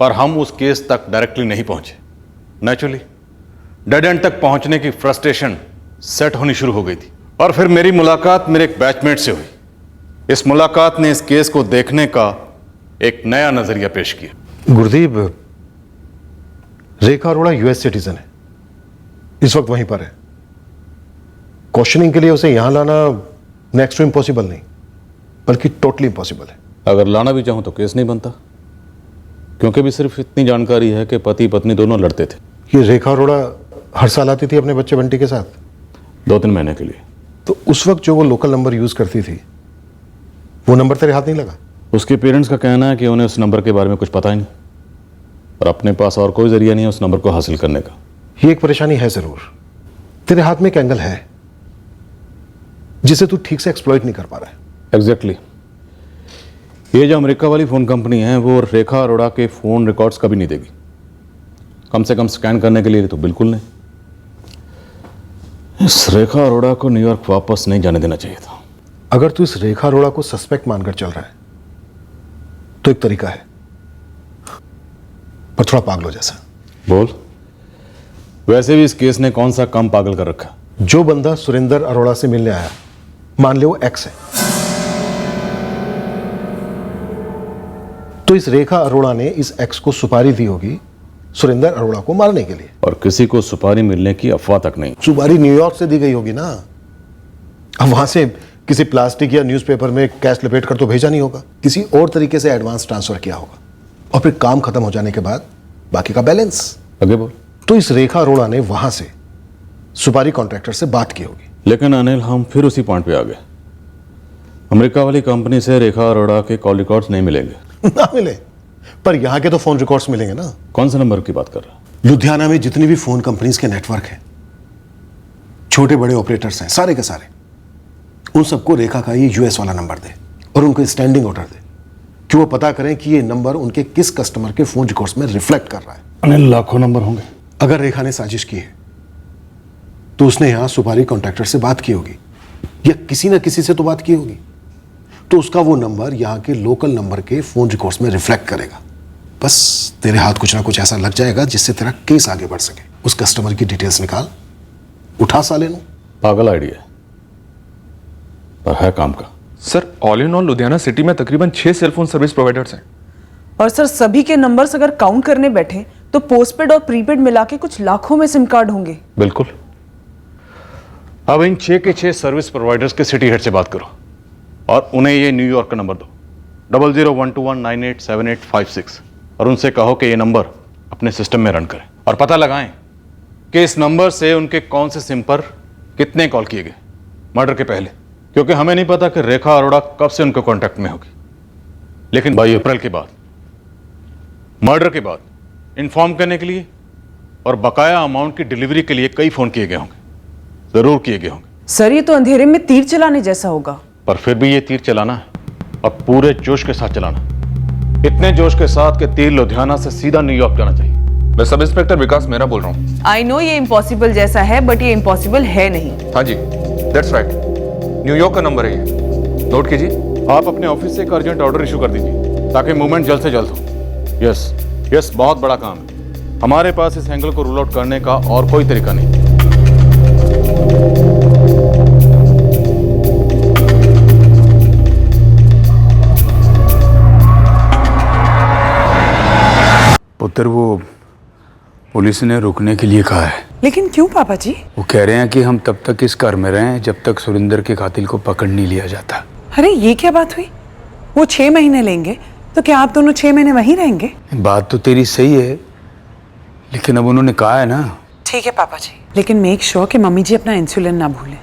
पर हम उस केस तक डायरेक्टली नहीं पहुंचे। नेचुरली डेड एंड तक पहुंचने की फ्रस्ट्रेशन सेट होनी शुरू हो गई थी, और फिर मेरी मुलाकात मेरे एक बैचमेट से हुई। इस मुलाकात ने इस केस को देखने का एक नया नजरिया पेश किया। गुरदीप, रेखा अरोड़ा यूएस सिटीजन है, इस वक्त वहीं पर है। क्वेश्चनिंग के लिए उसे यहां लाना नेक्स्ट टू इम्पॉसिबल नहीं, बल्कि टोटली इम्पॉसिबल है। अगर लाना भी चाहूं तो केस नहीं बनता, क्योंकि भी सिर्फ इतनी जानकारी है कि पति पत्नी दोनों लड़ते थे। ये रेखा अरोड़ा हर साल आती थी अपने बच्चे बंटी के साथ 2-3 महीने के लिए। तो उस वक्त जो वो लोकल नंबर यूज करती थी, वो नंबर तेरे हाथ नहीं लगा? उसके पेरेंट्स का कहना है कि उन्हें उस नंबर के बारे में कुछ पता ही नहीं, और अपने पास और कोई जरिया नहीं है उस नंबर को हासिल करने का। ये एक परेशानी है जरूर। तेरे हाथ में एक एंगल है जिसे तू ठीक से एक्सप्लॉइट नहीं कर पा रहा है। एग्जैक्टली। ये जो अमेरिका वाली फोन कंपनी है वो रेखा अरोड़ा के फोन रिकॉर्ड्स कभी नहीं देगी, कम से कम स्कैन करने के लिए तो बिल्कुल नहीं। इस रेखा अरोड़ा को न्यूयॉर्क वापस नहीं जाने देना चाहिए था। अगर तू इस रेखा अरोड़ा को सस्पेक्ट मानकर चल रहा है तो एक तरीका है, पर थोड़ा पागलों जैसा। बोल। वैसे भी इस केस ने कौन सा काम पागल कर रखा? जो बंदा सुरेंद्र अरोड़ा से मिलने आया, मान ले वो एक्स है, तो इस रेखा अरोड़ा ने इस एक्स को सुपारी दी होगी सुरेंद्र अरोड़ा को मारने के लिए। और किसी को सुपारी मिलने की अफवाह तक नहीं। सुपारी न्यूयॉर्क से दी गई होगी ना, अब वहां से किसी प्लास्टिक या न्यूज़पेपर में कैश लपेट कर तो भेजा नहीं होगा, किसी और तरीके से एडवांस ट्रांसफर किया होगा और फिर काम खत्म हो जाने के बाद बाकी का बैलेंस। आगे बोल। तो इस रेखा अरोड़ा ने वहां से सुपारी कॉन्ट्रैक्टर से बात की होगी। लेकिन अनिल, हम फिर उसी पॉइंट पे आ गए। अमेरिका वाली कंपनी से रेखा अरोड़ा के कॉल रिकॉर्ड्स नहीं मिलेंगे। ना मिले, पर यहां के तो फोन रिकॉर्ड्स मिलेंगे ना। कौन से नंबर की बात कर रहा है? लुधियाना में जितनी भी फोन कंपनीज के नेटवर्क हैं, छोटे बड़े ऑपरेटर्स हैं, सारे के सारे, उन सबको रेखा का ये यूएस वाला नंबर दे और उनको स्टैंडिंग ऑर्डर दे कि वो पता करें कि ये नंबर उनके किस कस्टमर के फोन रिकॉर्ड्स में रिफ्लेक्ट कर रहा है। अनिल, लाखों नंबर होंगे। अगर रेखा ने साजिश की है तो उसने यहां सुपारी कॉन्ट्रैक्टर से बात की होगी या किसी ना किसी से तो बात की होगी, तो उसका वो नंबर यहां के लोकल नंबर के फोन रिकॉर्ड्स में रिफ्लेक्ट करेगा। बस तेरे हाथ कुछ ना कुछ ऐसा लग जाएगा जिससे तेरा केस आगे बढ़ सके। उस कस्टमर की डिटेल्स निकाल, उठा साले नु। पागल आइडिया है, पर है काम का। Sir, all in all Ludhiana city में तकरीबन 6 सेलफोन सर्विस प्रोवाइडर्स हैं। और सर, सभी के नंबर्स अगर काउंट करने बैठे तो पोस्टपेड और प्रीपेड मिला के कुछ लाखों में सिम कार्ड होंगे। बिल्कुल। अब इन 6 के 6 सर्विस प्रोवाइडर्स के सिटी हेड से बात करो और उन्हें ये न्यूयॉर्क का नंबर दो 0012198785 और उनसे कहो कि ये नंबर अपने सिस्टम में रन करें और पता लगाएं कि इस नंबर से उनके कौन से सिम पर कितने कॉल किए गए मर्डर के पहले, क्योंकि हमें नहीं पता कि रेखा अरोड़ा कब से उनके कांटेक्ट में होगी, लेकिन 22 अप्रैल के बाद, मर्डर के बाद इन्फॉर्म करने के लिए और बकाया अमाउंट की डिलीवरी के लिए कई फोन किए गए होंगे, जरूर किए गए होंगे। सर, ये तो अंधेरे में तीर चलाने जैसा होगा। पर फिर भी ये तीर चलाना है और पूरे जोश के साथ चलाना, इतने जोश के साथ कि तीर लुधियाना से सीधा न्यूयॉर्क जाना चाहिए। मैं सब इंस्पेक्टर विकास मेहरा बोल रहा हूँ। आई नो ये इम्पॉसिबल जैसा है, बट ये इम्पॉसिबल है नहीं। हाँ जी, दैट्स राइट। न्यूयॉर्क का नंबर है ये, नोट कीजिए। आप अपने ऑफिस से एक अर्जेंट ऑर्डर इशू कर दीजिए ताकि मूवमेंट जल्द से जल्द हो। यस यस, बहुत बड़ा काम है, हमारे पास इस एंगल को रूल आउट करने का और कोई तरीका नहीं। पुत्र, वो पुलिस ने रुकने के लिए कहा है। लेकिन क्यों पापा जी? वो कह रहे हैं कि हम तब तक इस घर में रहें जब तक सुरेंद्र के कातिल को पकड़ नहीं लिया जाता। अरे ये क्या बात हुई? वो 6 महीने लेंगे तो क्या आप दोनों 6 महीने वहीं रहेंगे? बात तो तेरी सही है, लेकिन अब उन्होंने कहा है ना। ठीक है पापा जी, लेकिन मेक श्योर कि मम्मी जी अपना इंसुलिन ना भूलें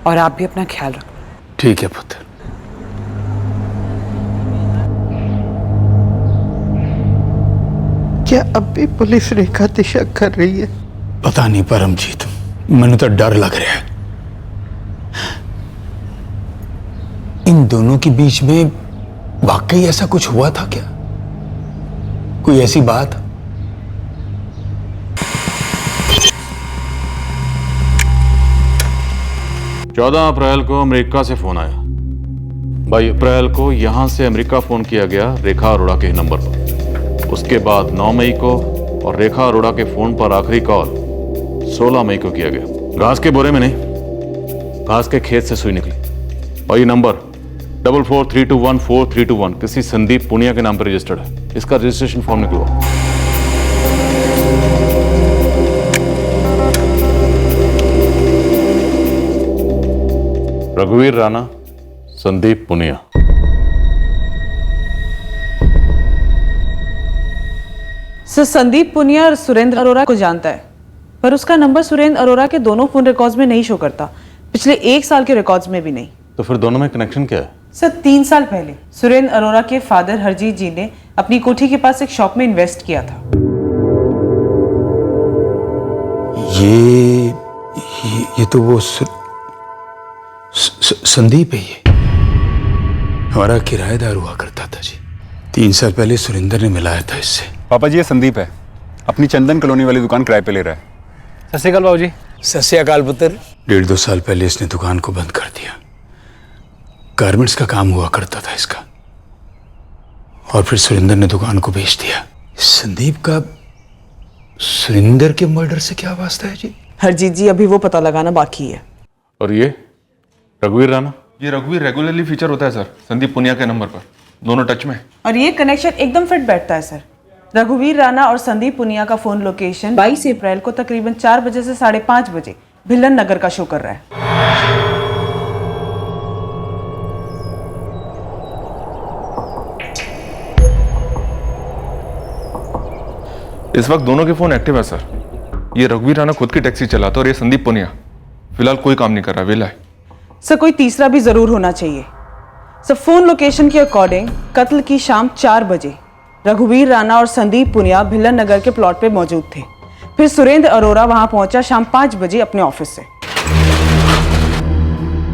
और आप भी अपना ख्याल रखना। ठीक है पुत्र। क्या अब भी पुलिस रेखा पे शक कर रही है? पता नहीं परमजीत, मैंने तो डर लग रहा है। इन दोनों के बीच में वाकई ऐसा कुछ हुआ था क्या? कोई ऐसी बात? चौदह अप्रैल को अमेरिका से फोन आया। 22 अप्रैल को यहां से अमेरिका फोन किया गया रेखा अरोड़ा के नंबर पर। उसके बाद 9 मई को और रेखा अरोड़ा के फोन पर आखिरी कॉल 16 मई को किया गया। घास के बोरे में नहीं, घास के खेत से सुई निकली। और ये नंबर 44321431 किसी संदीप पुनिया के नाम पर रजिस्टर्ड है। इसका रजिस्ट्रेशन फॉर्म निकलवा। रघुवीर राणा, संदीप पुनिया। सर, संदीप पुनिया और सुरेंद्र अरोड़ा को जानता है, पर उसका नंबर सुरेंद्र अरोड़ा के दोनों फोन रिकॉर्ड्स में नहीं शो करता, पिछले 1 साल के रिकॉर्ड्स में भी नहीं। तो फिर दोनों में कनेक्शन क्या है? सर, 3 साल पहले सुरेंद्र अरोड़ा के फादर हरजीत जी ने अपनी कोठी के पास एक शॉप में इन्वेस्ट किया था। ये तो वो संदीप है। ये हमारा किराएदार हुआ करता था जी। 3 साल पहले सुरेंद्र ने मिलाया था इससे। पापा जी, ये संदीप है, अपनी चंदन कॉलोनी वाली दुकान किराए पे ले रहा है। सत श्री अकाल बाबू जी। सत श्री अकाल पुत्र। 1.5-2 साल पहले इसने दुकान को बंद कर दिया। गारमेंट्स का काम हुआ करता था इसका, और फिर सुरेंद्र ने दुकान को बेच दिया। संदीप का सुरेंद्र के मर्डर से क्या वास्ता है जी? हरजीत जी, अभी वो पता लगाना बाकी है। और ये रघुवीर राणा? ये रघुवीर रेगुलरली फीचर होता है सर संदीप पुनिया के नंबर पर, दोनों टच में। और ये कनेक्शन एकदम फिट बैठता है सर। रघुवीर राणा और संदीप पुनिया का फोन लोकेशन 22 अप्रैल को तकरीबन 4 बजे से 5:30 बजे भिल्लन नगर का शो कर रहा है। इस वक्त दोनों के फोन एक्टिव है सर। ये रघुवीर राणा खुद की टैक्सी चलाता और ये संदीप पुनिया फिलहाल कोई काम नहीं कर रहा, वेला है। सर कोई तीसरा भी जरूर होना चाहिए। सर फोन लोकेशन के अकॉर्डिंग कत्ल की शाम 4 बजे रघुवीर राणा और संदीप पुनिया भिल्लन नगर के प्लॉट पे मौजूद थे। फिर सुरेंद्र अरोरा वहां पहुंचा शाम 5 बजे अपने ऑफिस से।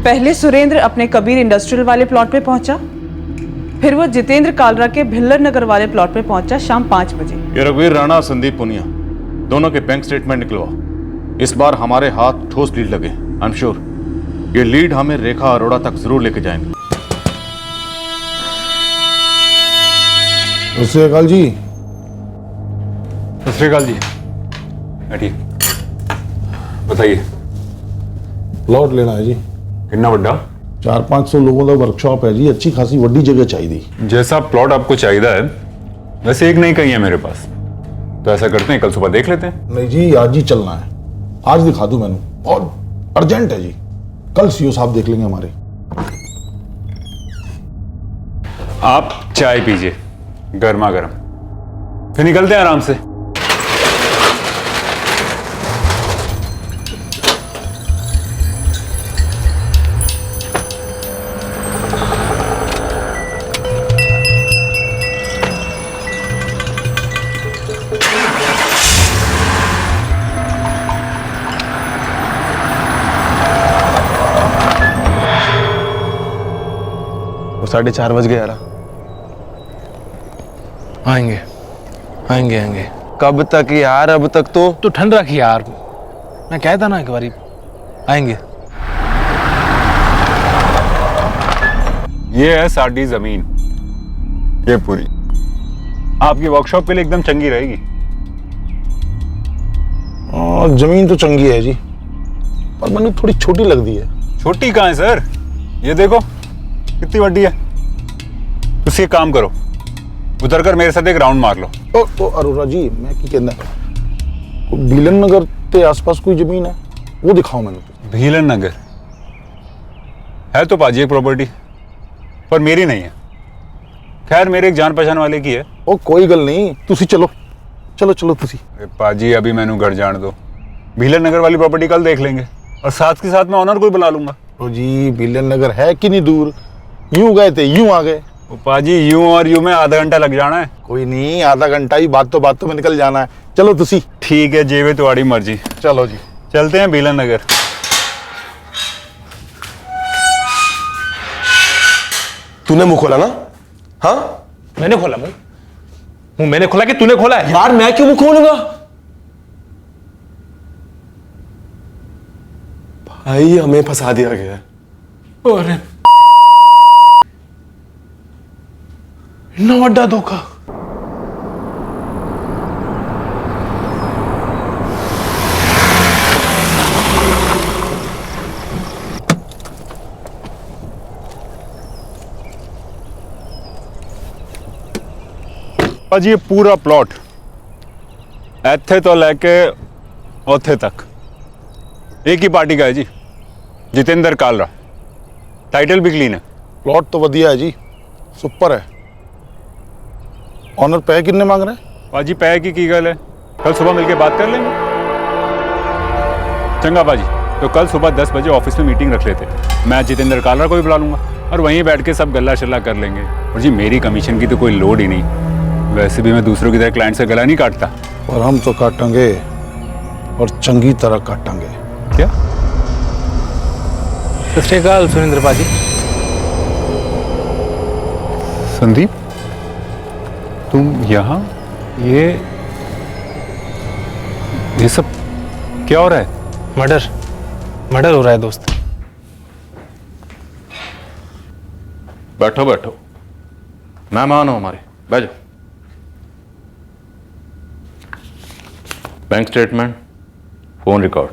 पहले सुरेंद्र अपने कबीर इंडस्ट्रियल वाले प्लॉट पे पहुंचा, फिर वो जितेंद्र कालरा के भिल्लन नगर वाले प्लॉट पे पहुंचा शाम 5 बजे। ये रघुवीर राणा और संदीप पुनिया दोनों के बैंक स्टेटमेंट निकलवा। इस बार हमारे हाथ ठोस लीड लगे। आई एम श्योर ये लीड हमें रेखा अरोड़ा तक जरूर लेके जाएंगे। सत श्री अकाल जी। सत श्री अकाल जी। बैठिए, बताइए। प्लॉट लेना है जी। कितना बड़ा? 400-500 लोगों का वर्कशॉप है जी, अच्छी खासी वड्डी जगह चाहिए। जैसा प्लॉट आपको चाहिए है वैसे एक नहीं कहीं है मेरे पास, तो ऐसा करते हैं कल सुबह देख लेते हैं। नहीं जी, आज ही चलना है। आज दिखा दूं मैंने, बहुत अर्जेंट है जी। कल सीओ साहब देख लेंगे हमारे। आप चाय पीजिए गर्मा गर्म, फिर निकलते हैं आराम से। वो 4:30 बज गए यार। आएंगे आएंगे आएंगे। कब तक यार? अब तक तो ठंड रखी यार। मैं कहता ना एक बारी आएंगे। ये है साडी जमीन, ये पूरी आपकी वर्कशॉप के लिए एकदम चंगी रहेगी। जमीन तो चंगी है जी, पर मैंने थोड़ी छोटी लग दी है। छोटी कहाँ है सर? ये देखो कितनी बड़ी है। तुसी एक काम करो, उतर कर मेरे साथ एक राउंड मार लो। ओ अरोरा जी, मैं की कहना, भीलन नगर के आसपास कोई जमीन है वो दिखाओ मैंने। भीलन नगर है तो पाजी एक प्रॉपर्टी, पर मेरी नहीं है। खैर मेरे एक जान पहचान वाले की है। ओ कोई गल नहीं, तुसी चलो चलो चलो तुसी। पाजी अभी मैनू घर जान दो, भीलन नगर वाली प्रॉपर्टी कल देख लेंगे, और साथ के साथ मैं ऑनर को भी बुला लूंगा। ओ जी, भीलन नगर है कि नहीं दूर, यूं गए थे यूं आ गए। पाजी यूं और यूं में आधा घंटा लग जाना है। कोई नहीं, आधा घंटा ही, बातों में निकल जाना है। चलो तुसी। ठीक है, जेवे तुम्हारी मर्जी। चलो जी, चलते हैं भीलन नगर। तूने मुंह खोला ना? हाँ मैंने खोला मुंह मैंने खोला कि तूने खोला है? यार मैं क्यों मुंह खोलूंगा भाई, हमें फंसा दिया गया है। अरे इतना बड़ा धोखा। पाजी ये पूरा प्लॉट ऐथे तो लेके ओथे तक एक ही पार्टी का है जी, जितेंद्र कालरा। टाइटल भी क्लीन है। प्लॉट तो वधिया है जी, सुपर है। ऑनर पै कितने मांग रहे हैं? पाजी पै की गल है, कल सुबह मिलके बात कर लेंगे। चंगा पाजी, तो कल सुबह 10 बजे ऑफिस में मीटिंग रख लेते। मैं जितेंद्र कालरा को भी बुला लूंगा और वहीं बैठ के सब गल्ला शल्ला कर लेंगे। और जी मेरी कमीशन की तो कोई लोड ही नहीं, वैसे भी मैं दूसरों की तरह क्लाइंट से गला नहीं काटता। और हम तो काटेंगे, और चंगी तरह काटेंगे। क्या? सत श्री अकाल सुरेंद्र पाजी। संदीप तुम यहाँ? ये सब क्या हो रहा है? मर्डर हो रहा है दोस्त। बैठो बैठो, मेहमान हो हमारे, बैठ जाओ। Bank statement, phone record,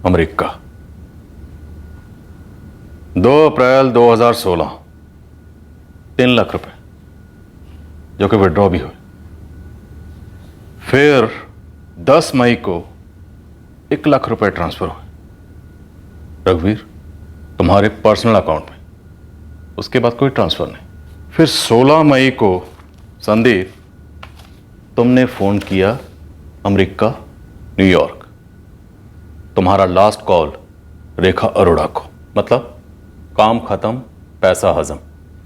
America, 2 अप्रैल 2016, 3 लाख रुपए जो कि विड्रॉ भी हुए। फिर 10 मई को 1 लाख रुपए ट्रांसफर हुए रघुवीर तुम्हारे पर्सनल अकाउंट में, उसके बाद कोई ट्रांसफर नहीं। फिर 16 मई को संदीप तुमने फोन किया अमेरिका, न्यूयॉर्क, तुम्हारा लास्ट कॉल रेखा अरोड़ा को, मतलब काम खत्म, पैसा हजम।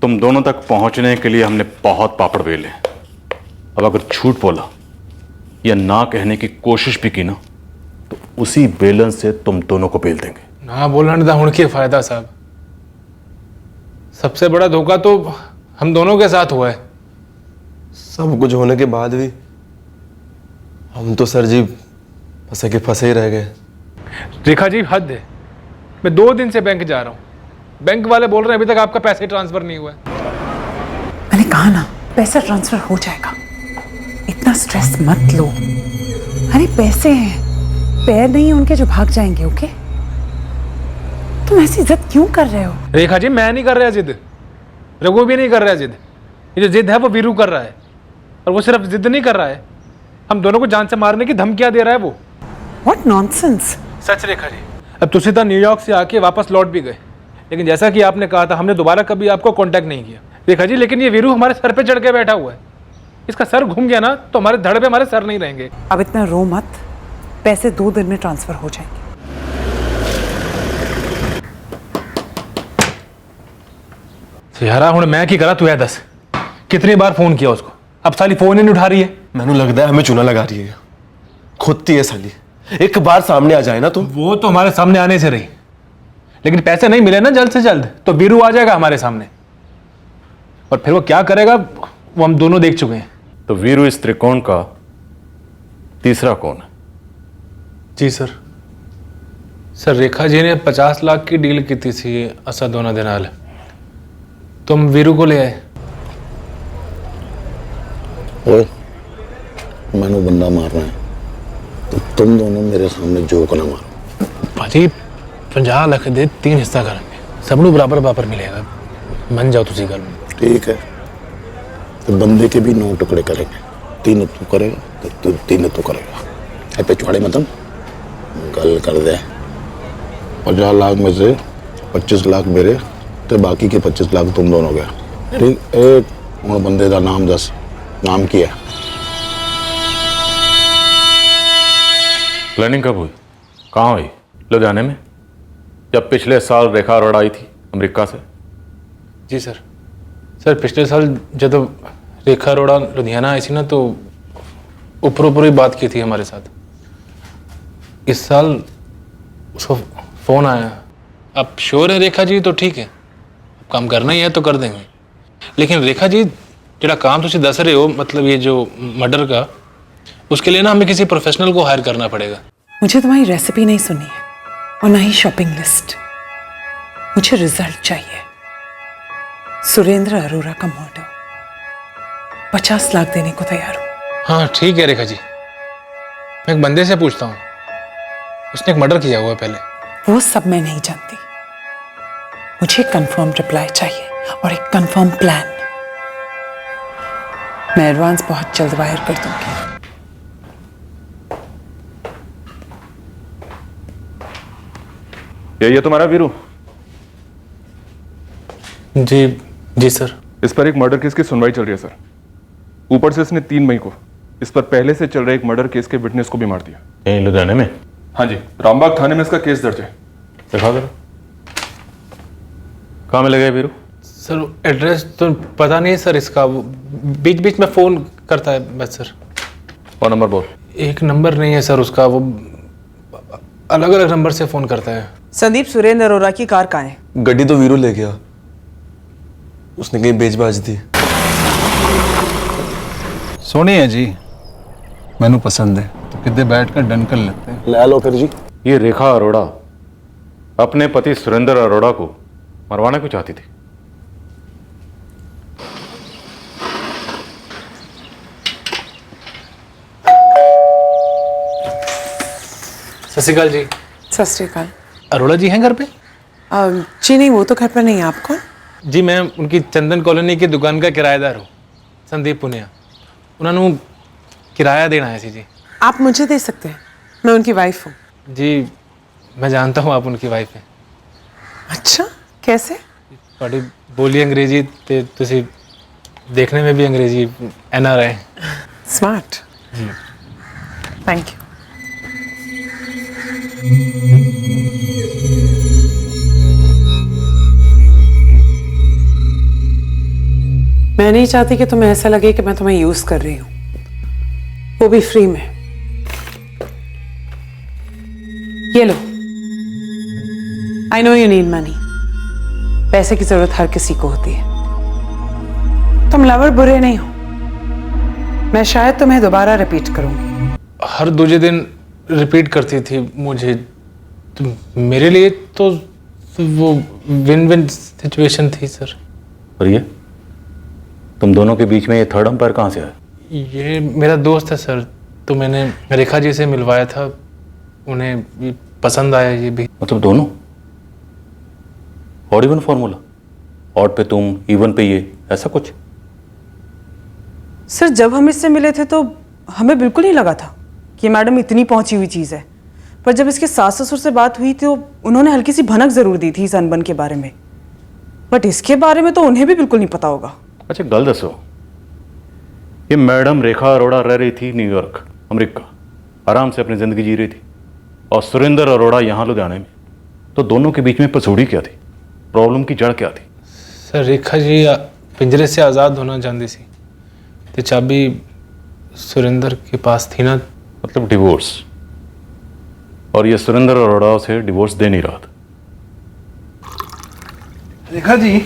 तुम दोनों तक पहुंचने के लिए हमने बहुत पापड़ बेले। अब अगर झूठ बोला या ना कहने की कोशिश भी की ना तो उसी बेलन से तुम दोनों को बेल देंगे। ना बोलने दा हुण के फायदा साहब, सबसे बड़ा धोखा तो हम दोनों के साथ हुआ है। सब कुछ होने के बाद भी हम तो सर जी फंसे के फंसे ही रह गए। रेखा जी हद है, मैं 2 दिन से बैंक जा रहा हूँ, बैंक वाले बोल रहे हैं अभी तक आपका पैसे ट्रांसफर नहीं हुआ है। मैंने कहा ना पैसा ट्रांसफर हो जाएगा, इतना स्ट्रेस मत लो। अरे पैसे हैं, पैर नहीं उनके जो भाग जाएंगे। ओके, तुम ऐसी जिद क्यों कर रहे हो? रेखा जी मैं नहीं कर रहा जिद, रघु भी नहीं कर रहा जिद, ये जो जिद है वो वीरू कर रहा है। और वो सिर्फ जिद नहीं कर रहा है, हम दोनों को जान से मारने की धमकियां दे रहा है वो। What nonsense. सच रेखा जी, अब तुसीता न्यूयॉर्क से आके वापस लौट भी गए, लेकिन जैसा कि आपने कहा था हमने दोबारा कभी आपको कांटेक्ट नहीं किया। रेखा जी लेकिन ये वीरू हमारे सर पे चढ़ के बैठा हुआ है, इसका सर घूम गया ना तो हमारे धड़ पे हमारे सर नहीं रहेंगे। अब इतना रो मत, पैसे 2 दिन में ट्रांसफर हो जाएंगे। यारा हुण मैं की करा, तू है दस कितनी बार फोन किया उसको, अब साली फोन ही नहीं उठा रही है। मैंने लगता है हमें चूना लगा रही है, खुदती है साली। एक बार सामने आ जाए ना तो वो तो हमारे सामने आने से रही, लेकिन पैसे नहीं मिले ना जल्द से जल्द तो वीरू आ जाएगा हमारे सामने, और फिर वो क्या करेगा वो हम दोनों देख चुके हैं। तो वीरू इस त्रिकोण का तीसरा कौन है? जी सर। सर रेखा जी ने 50 लाख की डील की थी असद होना दिनाल, तुम वीरू को ले आए। ओए, मैंने बंदा मारना है तो तुम दोनों मेरे सामने जोक ना मारो। भाजी 50 लाख दे 3 हिस्सा करेंगे, सबनों बराबर बराबर मिलेगा, मन जाओ तुसी गल में। ठीक है, तो बंदे के भी 9 टुकड़े करेंगे, 3 तू करेगा तो 3 तू करेगा। पे चौड़े मतलब गल कर दे। 50 लाख में से 25 लाख मेरे तो बाकी के 25 लाख तुम दोनों गया। ठीक, एक और बंदे का नाम दस, नाम क्या है? प्लानिंग कब हुई, कहाँ हुई? लुधियाने में, जब पिछले साल रेखा अरोड़ा आई थी अमेरिका से। जी सर। सर पिछले साल जब रेखा अरोड़ा लुधियाना आई थी ना तो ऊपर ऊपर ही बात की थी हमारे साथ। इस साल उसको फोन आया। अब श्योर है रेखा जी तो ठीक है, काम करना ही है तो कर देंगे, लेकिन रेखा जी जेड़ा काम तुम दस रहे हो, मतलब ये जो मर्डर का, उसके लिए ना हमें किसी प्रोफेशनल को हायर करना पड़ेगा। मुझे तुम्हारी रेसिपी नहीं सुननी है और ना ही शॉपिंग लिस्ट, मुझे रिजल्ट चाहिए। सुरेंद्र अरोड़ा का मर्डर, 50 लाख देने को तैयार हूं। हाँ ठीक है रेखा जी, मैं एक बंदे से पूछता हूँ, उसने एक मर्डर किया हुआ है पहले। वो सब मैं नहीं जानती, मुझे कंफर्म रिप्लाई चाहिए और एक कंफर्म प्लान। मैं एडवांस बहुत जल्द वायर कर दूंगी। ये तुम्हारा वीरू? जी सर। इस पर एक मर्डर केस की सुनवाई चल रही है सर। ऊपर से इसने 3 मई को इस पर पहले से चल रहे एक मर्डर केस के विटनेस को भी मार दिया। यहीं लुधियाने में? हाँ जी, रामबाग थाने में इसका केस दर्ज है। दिखा दो, कहाँ मिलेगा ये वीरू? सर एड्रेस तो पता नहीं है सर इसका, बीच बीच में फोन करता है बस सर। और नंबर बोल। एक नंबर नहीं है सर उसका, वो अलग अलग नंबर से फोन करता है। संदीप, सुरेंद्र अरोड़ा की कार कहाँ है? गड्डी तो वीरू ले गया, उसने कहीं बेच बाज दी। सोनी है जी, मैनू पसंद है तो कितने बैठ कर डन कर लेते हैं। ले लो फिर जी। ये रेखा अरोड़ा अपने पति सुरेंद्र अरोड़ा को मरवाना क्यों चाहती थी? सत श्रीकाल जी। सत श्रीकाल। अरोड़ा जी हैं घर पे? जी नहीं, वो तो घर पर नहीं है। आप कौन? जी मैं उनकी चंदन कॉलोनी की दुकान का किराएदार हूँ, संदीप पुनिया। उन्होंने किराया देना है जी। आप मुझे दे सकते हैं, मैं उनकी वाइफ हूँ। जी मैं जानता हूँ आप उनकी वाइफ हैं। अच्छा, कैसे? बड़ी बोली अंग्रेजी ते तुसी देखने में भी अंग्रेजी NRI। स्मार्ट। जी थैंक यू। मैं नहीं चाहती कि तुम्हें ऐसा लगे कि मैं तुम्हें यूज कर रही हूं, वो भी फ्री में। ये लो, I know you need money. पैसे की जरूरत हर किसी को होती है। तुम लवर बुरे नहीं हो। मैं शायद तुम्हें दोबारा रिपीट करूंगी। हर दूसरे दिन रिपीट करती थी मुझे, तो मेरे लिए तो वो विन विन सिचुएशन थी सर। और ये तुम दोनों के बीच में ये थर्ड अंपायर कहाँ से आया? ये मेरा दोस्त है सर, तो मैंने रेखा जी से मिलवाया था, उन्हें ये पसंद आया ये भी। मतलब दोनों? Odd even formula? ऑड पे तुम, इवन पे ये, ऐसा कुछ? सर जब हम इससे मिले थे तो हमें बिल्कुल नहीं लगा था कि मैडम इतनी पहुंची हुई चीज़ है, पर जब इसके सास ससुर से बात हुई तो उन्होंने हल्की सी भनक ज़रूर दी थी इस अनबन के बारे में, बट इसके बारे में तो उन्हें भी बिल्कुल नहीं पता होगा। अच्छा गल दसो, ये मैडम रेखा अरोड़ा रह रही थी न्यूयॉर्क अमेरिका, आराम से अपनी ज़िंदगी जी रही थी, और सुरेंद्र अरोड़ा यहाँ लुधियाने में, तो दोनों के बीच में पसूड़ी क्या थी? प्रॉब्लम की जड़ क्या थी? सर रेखा जी पिंजरे से आज़ाद होना चाहती थी, तो चाबी सुरेंद्र के पास थी ना। मतलब डिवोर्स? और ये सुरेंद्र अरोड़ा उसे डिवोर्स दे नहीं रहा था। रेखा जी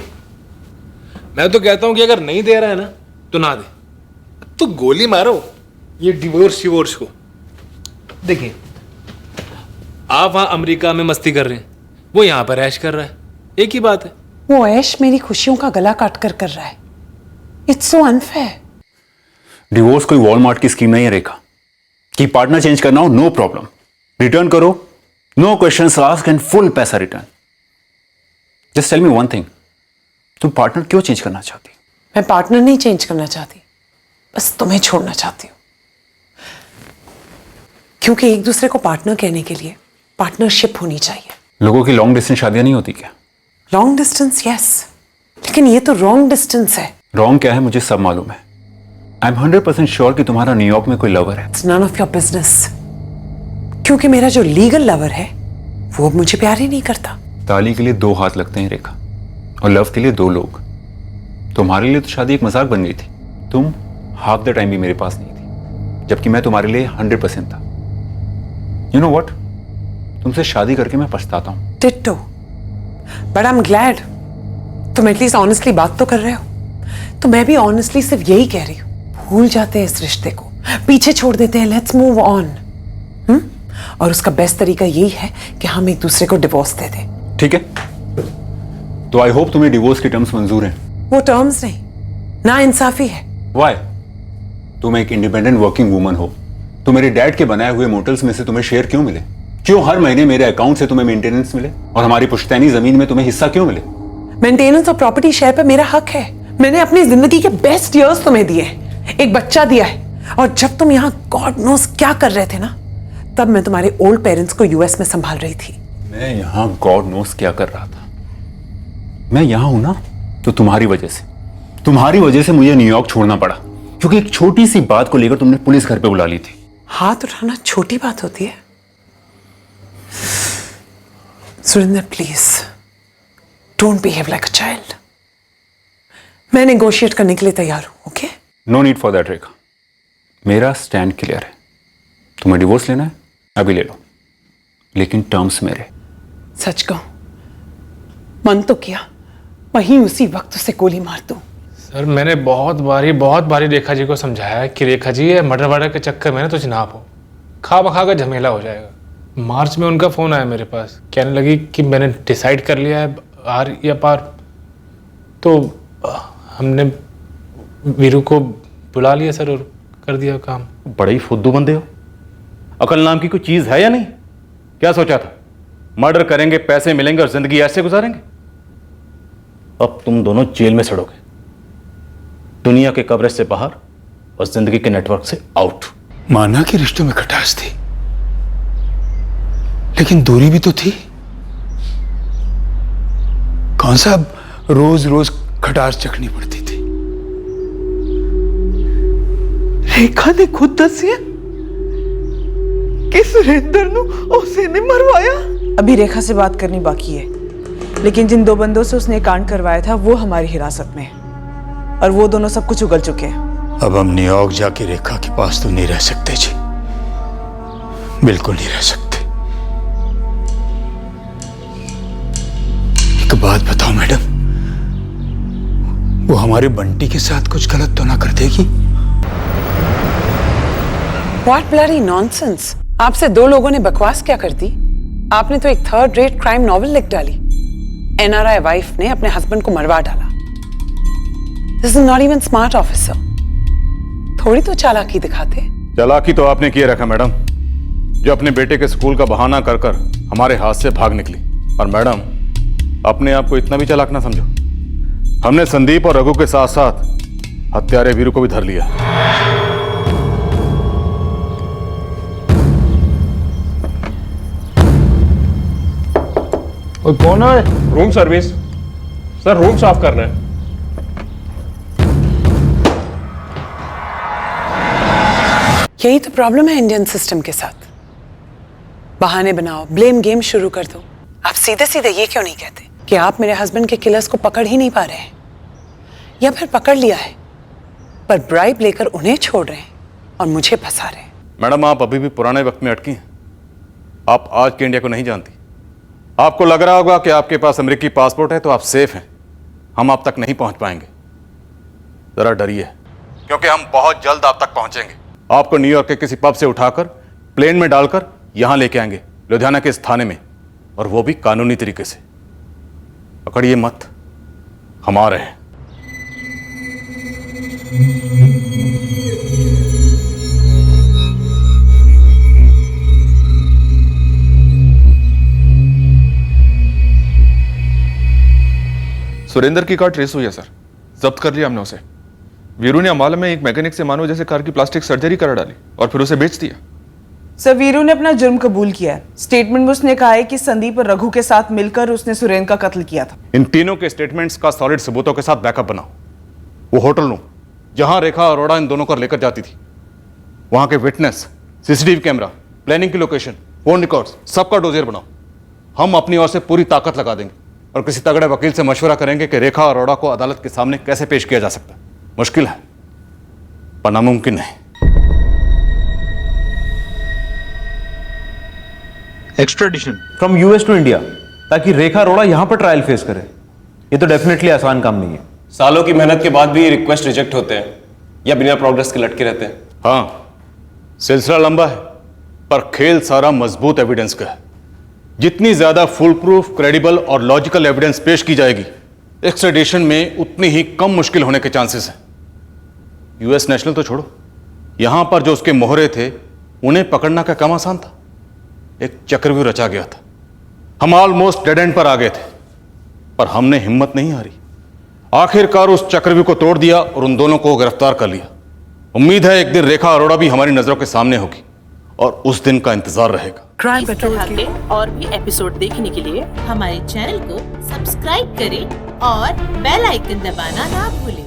मैं तो कहता हूं कि अगर नहीं दे रहा है ना तो ना दे, तो गोली मारो ये डिवोर्स को। देखिए आप वहां अमेरिका में मस्ती कर रहे हैं, वो यहां पर ऐश कर रहा है, एक ही बात है। वो ऐश मेरी खुशियों का गला काट कर रहा है। It's so unfair. डिवोर्स कोई वॉलमार्ट की स्कीम नहीं है रेखा, कि पार्टनर चेंज करना हो नो प्रॉब्लम, रिटर्न करो, no questions ask and full पैसा return. Just tell me one thing, तुम पार्टनर क्यों चेंज करना चाहती? मैं पार्टनर नहीं चेंज करना चाहती, बस तुम्हें छोड़ना चाहती हूँ। क्योंकि एक दूसरे को पार्टनर कहने के लिए पार्टनरशिप होनी चाहिए। लोगों की लॉन्ग डिस्टेंस शादियां नहीं होती क्या? लॉन्ग डिस्टेंस यस, लेकिन ये तो रॉन्ग डिस्टेंस है। रॉन्ग क्या है मुझे सब मालूम है। आई एम 100% श्योर कि तुम्हारा न्यूयॉर्क में कोई लवर है। It's none of your business, क्योंकि मेरा जो लीगल लवर है वो मुझे प्यार ही नहीं करता। ताली के लिए दो हाथ लगते हैं रेखा, और लव के लिए दो लोग। तुम्हारे लिए तो शादी एक मजाक बन गई थी, तुम हाफ द टाइम भी मेरे पास नहीं थी, जबकि मैं तुम्हारे लिए 100% था। यू नो व्हाट, तुमसे शादी करके मैं पछताता हूं। Ditto, but I am glad तुम एटलीस्ट ऑनेस्टली बात तो कर रहे हो। तो मैं भी ऑनेस्टली सिर्फ यही कह रही हूँ, भूल जाते हैं इस रिश्ते को, पीछे छोड़ देते हैं, लेट्स मूव ऑन। और उसका बेस्ट तरीका यही है कि हम एक दूसरे को डिवोर्स दे दें। ठीक है, तो आई होप तुम्हें डिवोर्स के टर्म्स मंजूर हैं। वो टर्म्स नहीं, ना इंसाफी है। वाई? तुम एक इंडिपेंडेंट वर्किंग वुमन हो, तो मेरे डैड के बनाए हुए मोटल्स में से तुम्हें शेयर क्यों मिले? क्यों हर महीने मेरे अकाउंट से तुम्हें मेंटेनेंस मिले, और हमारी पुश्तैनी जमीन में तुम्हें हिस्सा क्यों मिले? मेंटेनेंस और प्रॉपर्टी शेयर पर मेरा हक है। मैंने अपनी जिंदगी के बेस्ट इयर्स तुम्हें दिए हैं, एक बच्चा दिया है, और जब तुम यहाँ गॉड नोस क्या कर रहे थे ना, तब मैं तुम्हारे ओल्ड पेरेंट्स को यूएस में संभाल रही थी। मैं यहाँ गॉड नोस क्या कर रहा था? मैं यहाँ हूं ना तो तुम्हारी वजह से मुझे न्यूयॉर्क छोड़ना पड़ा, क्योंकि एक छोटी सी बात को लेकर तुमने पुलिस घर पे बुला ली थी। हाथ उठाना छोटी बात होती है? Surendra please don't behave like a child. मैं नेगोशिएट करने के लिए तैयार हूं। Okay? No need for that Rekha, मेरा स्टैंड क्लियर है। तुम्हें डिवोर्स लेना है, अभी ले लो, लेकिन टर्म्स मेरे। सच कहूं, मन तो किया वहीं उसी वक्त उसे गोली मार दूं। सर मैंने बहुत बारी रेखा जी को समझाया कि रेखा जी ये मर्डर वर्डर के चक्कर में ना तो ना हो, खा बखा का झमेला हो जाएगा। मार्च में उनका फ़ोन आया मेरे पास, कहने लगी कि मैंने डिसाइड कर लिया है आर या पार। तो हमने वीरू को बुला लिया सर और कर दिया काम। बड़े ही फुद्दू बंदे हो। अकल नाम की कोई चीज़ है या नहीं? क्या सोचा था? मर्डर करेंगे, पैसे मिलेंगे और जिंदगी ऐसे गुजारेंगे? अब तुम दोनों जेल में सड़ोगे, दुनिया के कवरेज से बाहर और जिंदगी के नेटवर्क से आउट। माना कि रिश्तों में खटास थी, लेकिन दूरी भी तो थी। कौन सा रोज रोज खटास चखनी पड़ती थी। रेखा ने खुद दसिया कि सुरेंद्र नु उसे ने मरवाया। अभी रेखा से बात करनी बाकी है, लेकिन जिन दो बंदों से उसने कांड करवाया था वो हमारी हिरासत में है और वो दोनों सब कुछ उगल चुके हैं। अब हम न्यूयॉर्क जाके रेखा के पास तो नहीं रह सकते जी, बिल्कुल नहीं रह सकते। एक बात बताओ मैडम, वो हमारे बंटी के साथ कुछ गलत तो ना कर देगी? What bloody nonsense! आपसे दो लोगों ने बकवास क्या कर दी? आपने तो एक थर्ड रेट क्राइम नॉवेल लिख डाली। NRI वाइफ ने अपने हस्बैंड को मरवा डाला। This is not even smart, officer. थोड़ी तो चालाकी दिखाते। चालाकी तो आपने किए रखा मैडम, जो अपने बेटे के स्कूल का बहाना कर कर हमारे हाथ से भाग निकली। और मैडम, अपने आप को इतना भी चालाक ना समझो। हमने संदीप और रघु के साथ साथ हत्यारे वीरू को भी धर लिया। कौन है? रूम सर्विस सर, रूम साफ करना है। यही तो प्रॉब्लम है इंडियन सिस्टम के साथ। बहाने बनाओ, ब्लेम गेम शुरू कर दो। आप सीधे सीधे ये क्यों नहीं कहते कि आप मेरे हस्बैंड के किलर्स को पकड़ ही नहीं पा रहे हैं, या फिर पकड़ लिया है पर ब्राइब लेकर उन्हें छोड़ रहे हैं और मुझे फंसा रहे हैं। मैडम, आप अभी भी पुराने वक्त में अटकी हैं। आप आज के इंडिया को नहीं जानती। आपको लग रहा होगा कि आपके पास अमेरिकी पासपोर्ट है तो आप सेफ हैं। हम आप तक नहीं पहुंच पाएंगे। जरा डरिए, क्योंकि हम बहुत जल्द आप तक पहुंचेंगे। आपको न्यूयॉर्क के किसी पब से उठाकर प्लेन में डालकर यहां लेके आएंगे, लुधियाना के इस थाने में, और वो भी कानूनी तरीके से। पकड़िए मत, हम आ रहे हैं। सुरेंद्र की कार ट्रेस हुई है सर, जब्त कर लिया हमने उसे। वीरू ने अमाला में एक मैकेनिक से मानो जैसे कार की प्लास्टिक सर्जरी करा डाली और फिर उसे बेच दिया। सर, वीरू ने अपना जुर्म कबूल किया है। स्टेटमेंट में उसने कहा है कि संदीप और रघु के साथ मिलकर उसने सुरेंद्र का कत्ल किया था। इन तीनों के स्टेटमेंट्स का सॉलिड सबूतों के साथ बैकअप बनाओ। वो होटल रूम जहां रेखा अरोड़ा इन दोनों को लेकर जाती थी, वहां के विटनेस, सीसीटीवी कैमरा, प्लानिंग की लोकेशन, फोन रिकॉर्ड्स, सबका डोजियर बनाओ। हम अपनी ओर से पूरी ताकत लगा देंगे और किसी तगड़े वकील से मशवरा करेंगे कि रेखा अरोड़ा को अदालत के सामने कैसे पेश किया जा सकता है। मुश्किल है पर नामुमकिन नहीं। Extradition from US to India, ताकि रेखा अरोड़ा यहां पर ट्रायल फेस करे। ये तो डेफिनेटली आसान काम नहीं है। सालों की मेहनत के बाद भी रिक्वेस्ट रिजेक्ट होते हैं या बिना प्रोग्रेस के लटके रहते हैं। हाँ, सिलसिला लंबा है पर खेल सारा मजबूत एविडेंस का है। जितनी ज्यादा फुल प्रूफ, क्रेडिबल और लॉजिकल एविडेंस पेश की जाएगी, एक्स्ट्राडिशन में उतनी ही कम मुश्किल होने के चांसेस हैं। यूएस नेशनल तो छोड़ो, यहां पर जो उसके मोहरे थे उन्हें पकड़ना का कम आसान था। एक चक्रव्यूह रचा गया था। हम ऑलमोस्ट डेड एंड पर आ गए थे, पर हमने हिम्मत नहीं हारी। आखिरकार उस चक्रव्यूह को तोड़ दिया और उन दोनों को गिरफ्तार कर लिया। उम्मीद है एक दिन रेखा अरोड़ा भी हमारी नजरों के सामने होगी और उस दिन का इंतजार रहेगा। इस तरह के और भी एपिसोड देखने के लिए हमारे चैनल को सब्सक्राइब करें और बेल आइकन दबाना ना भूलें।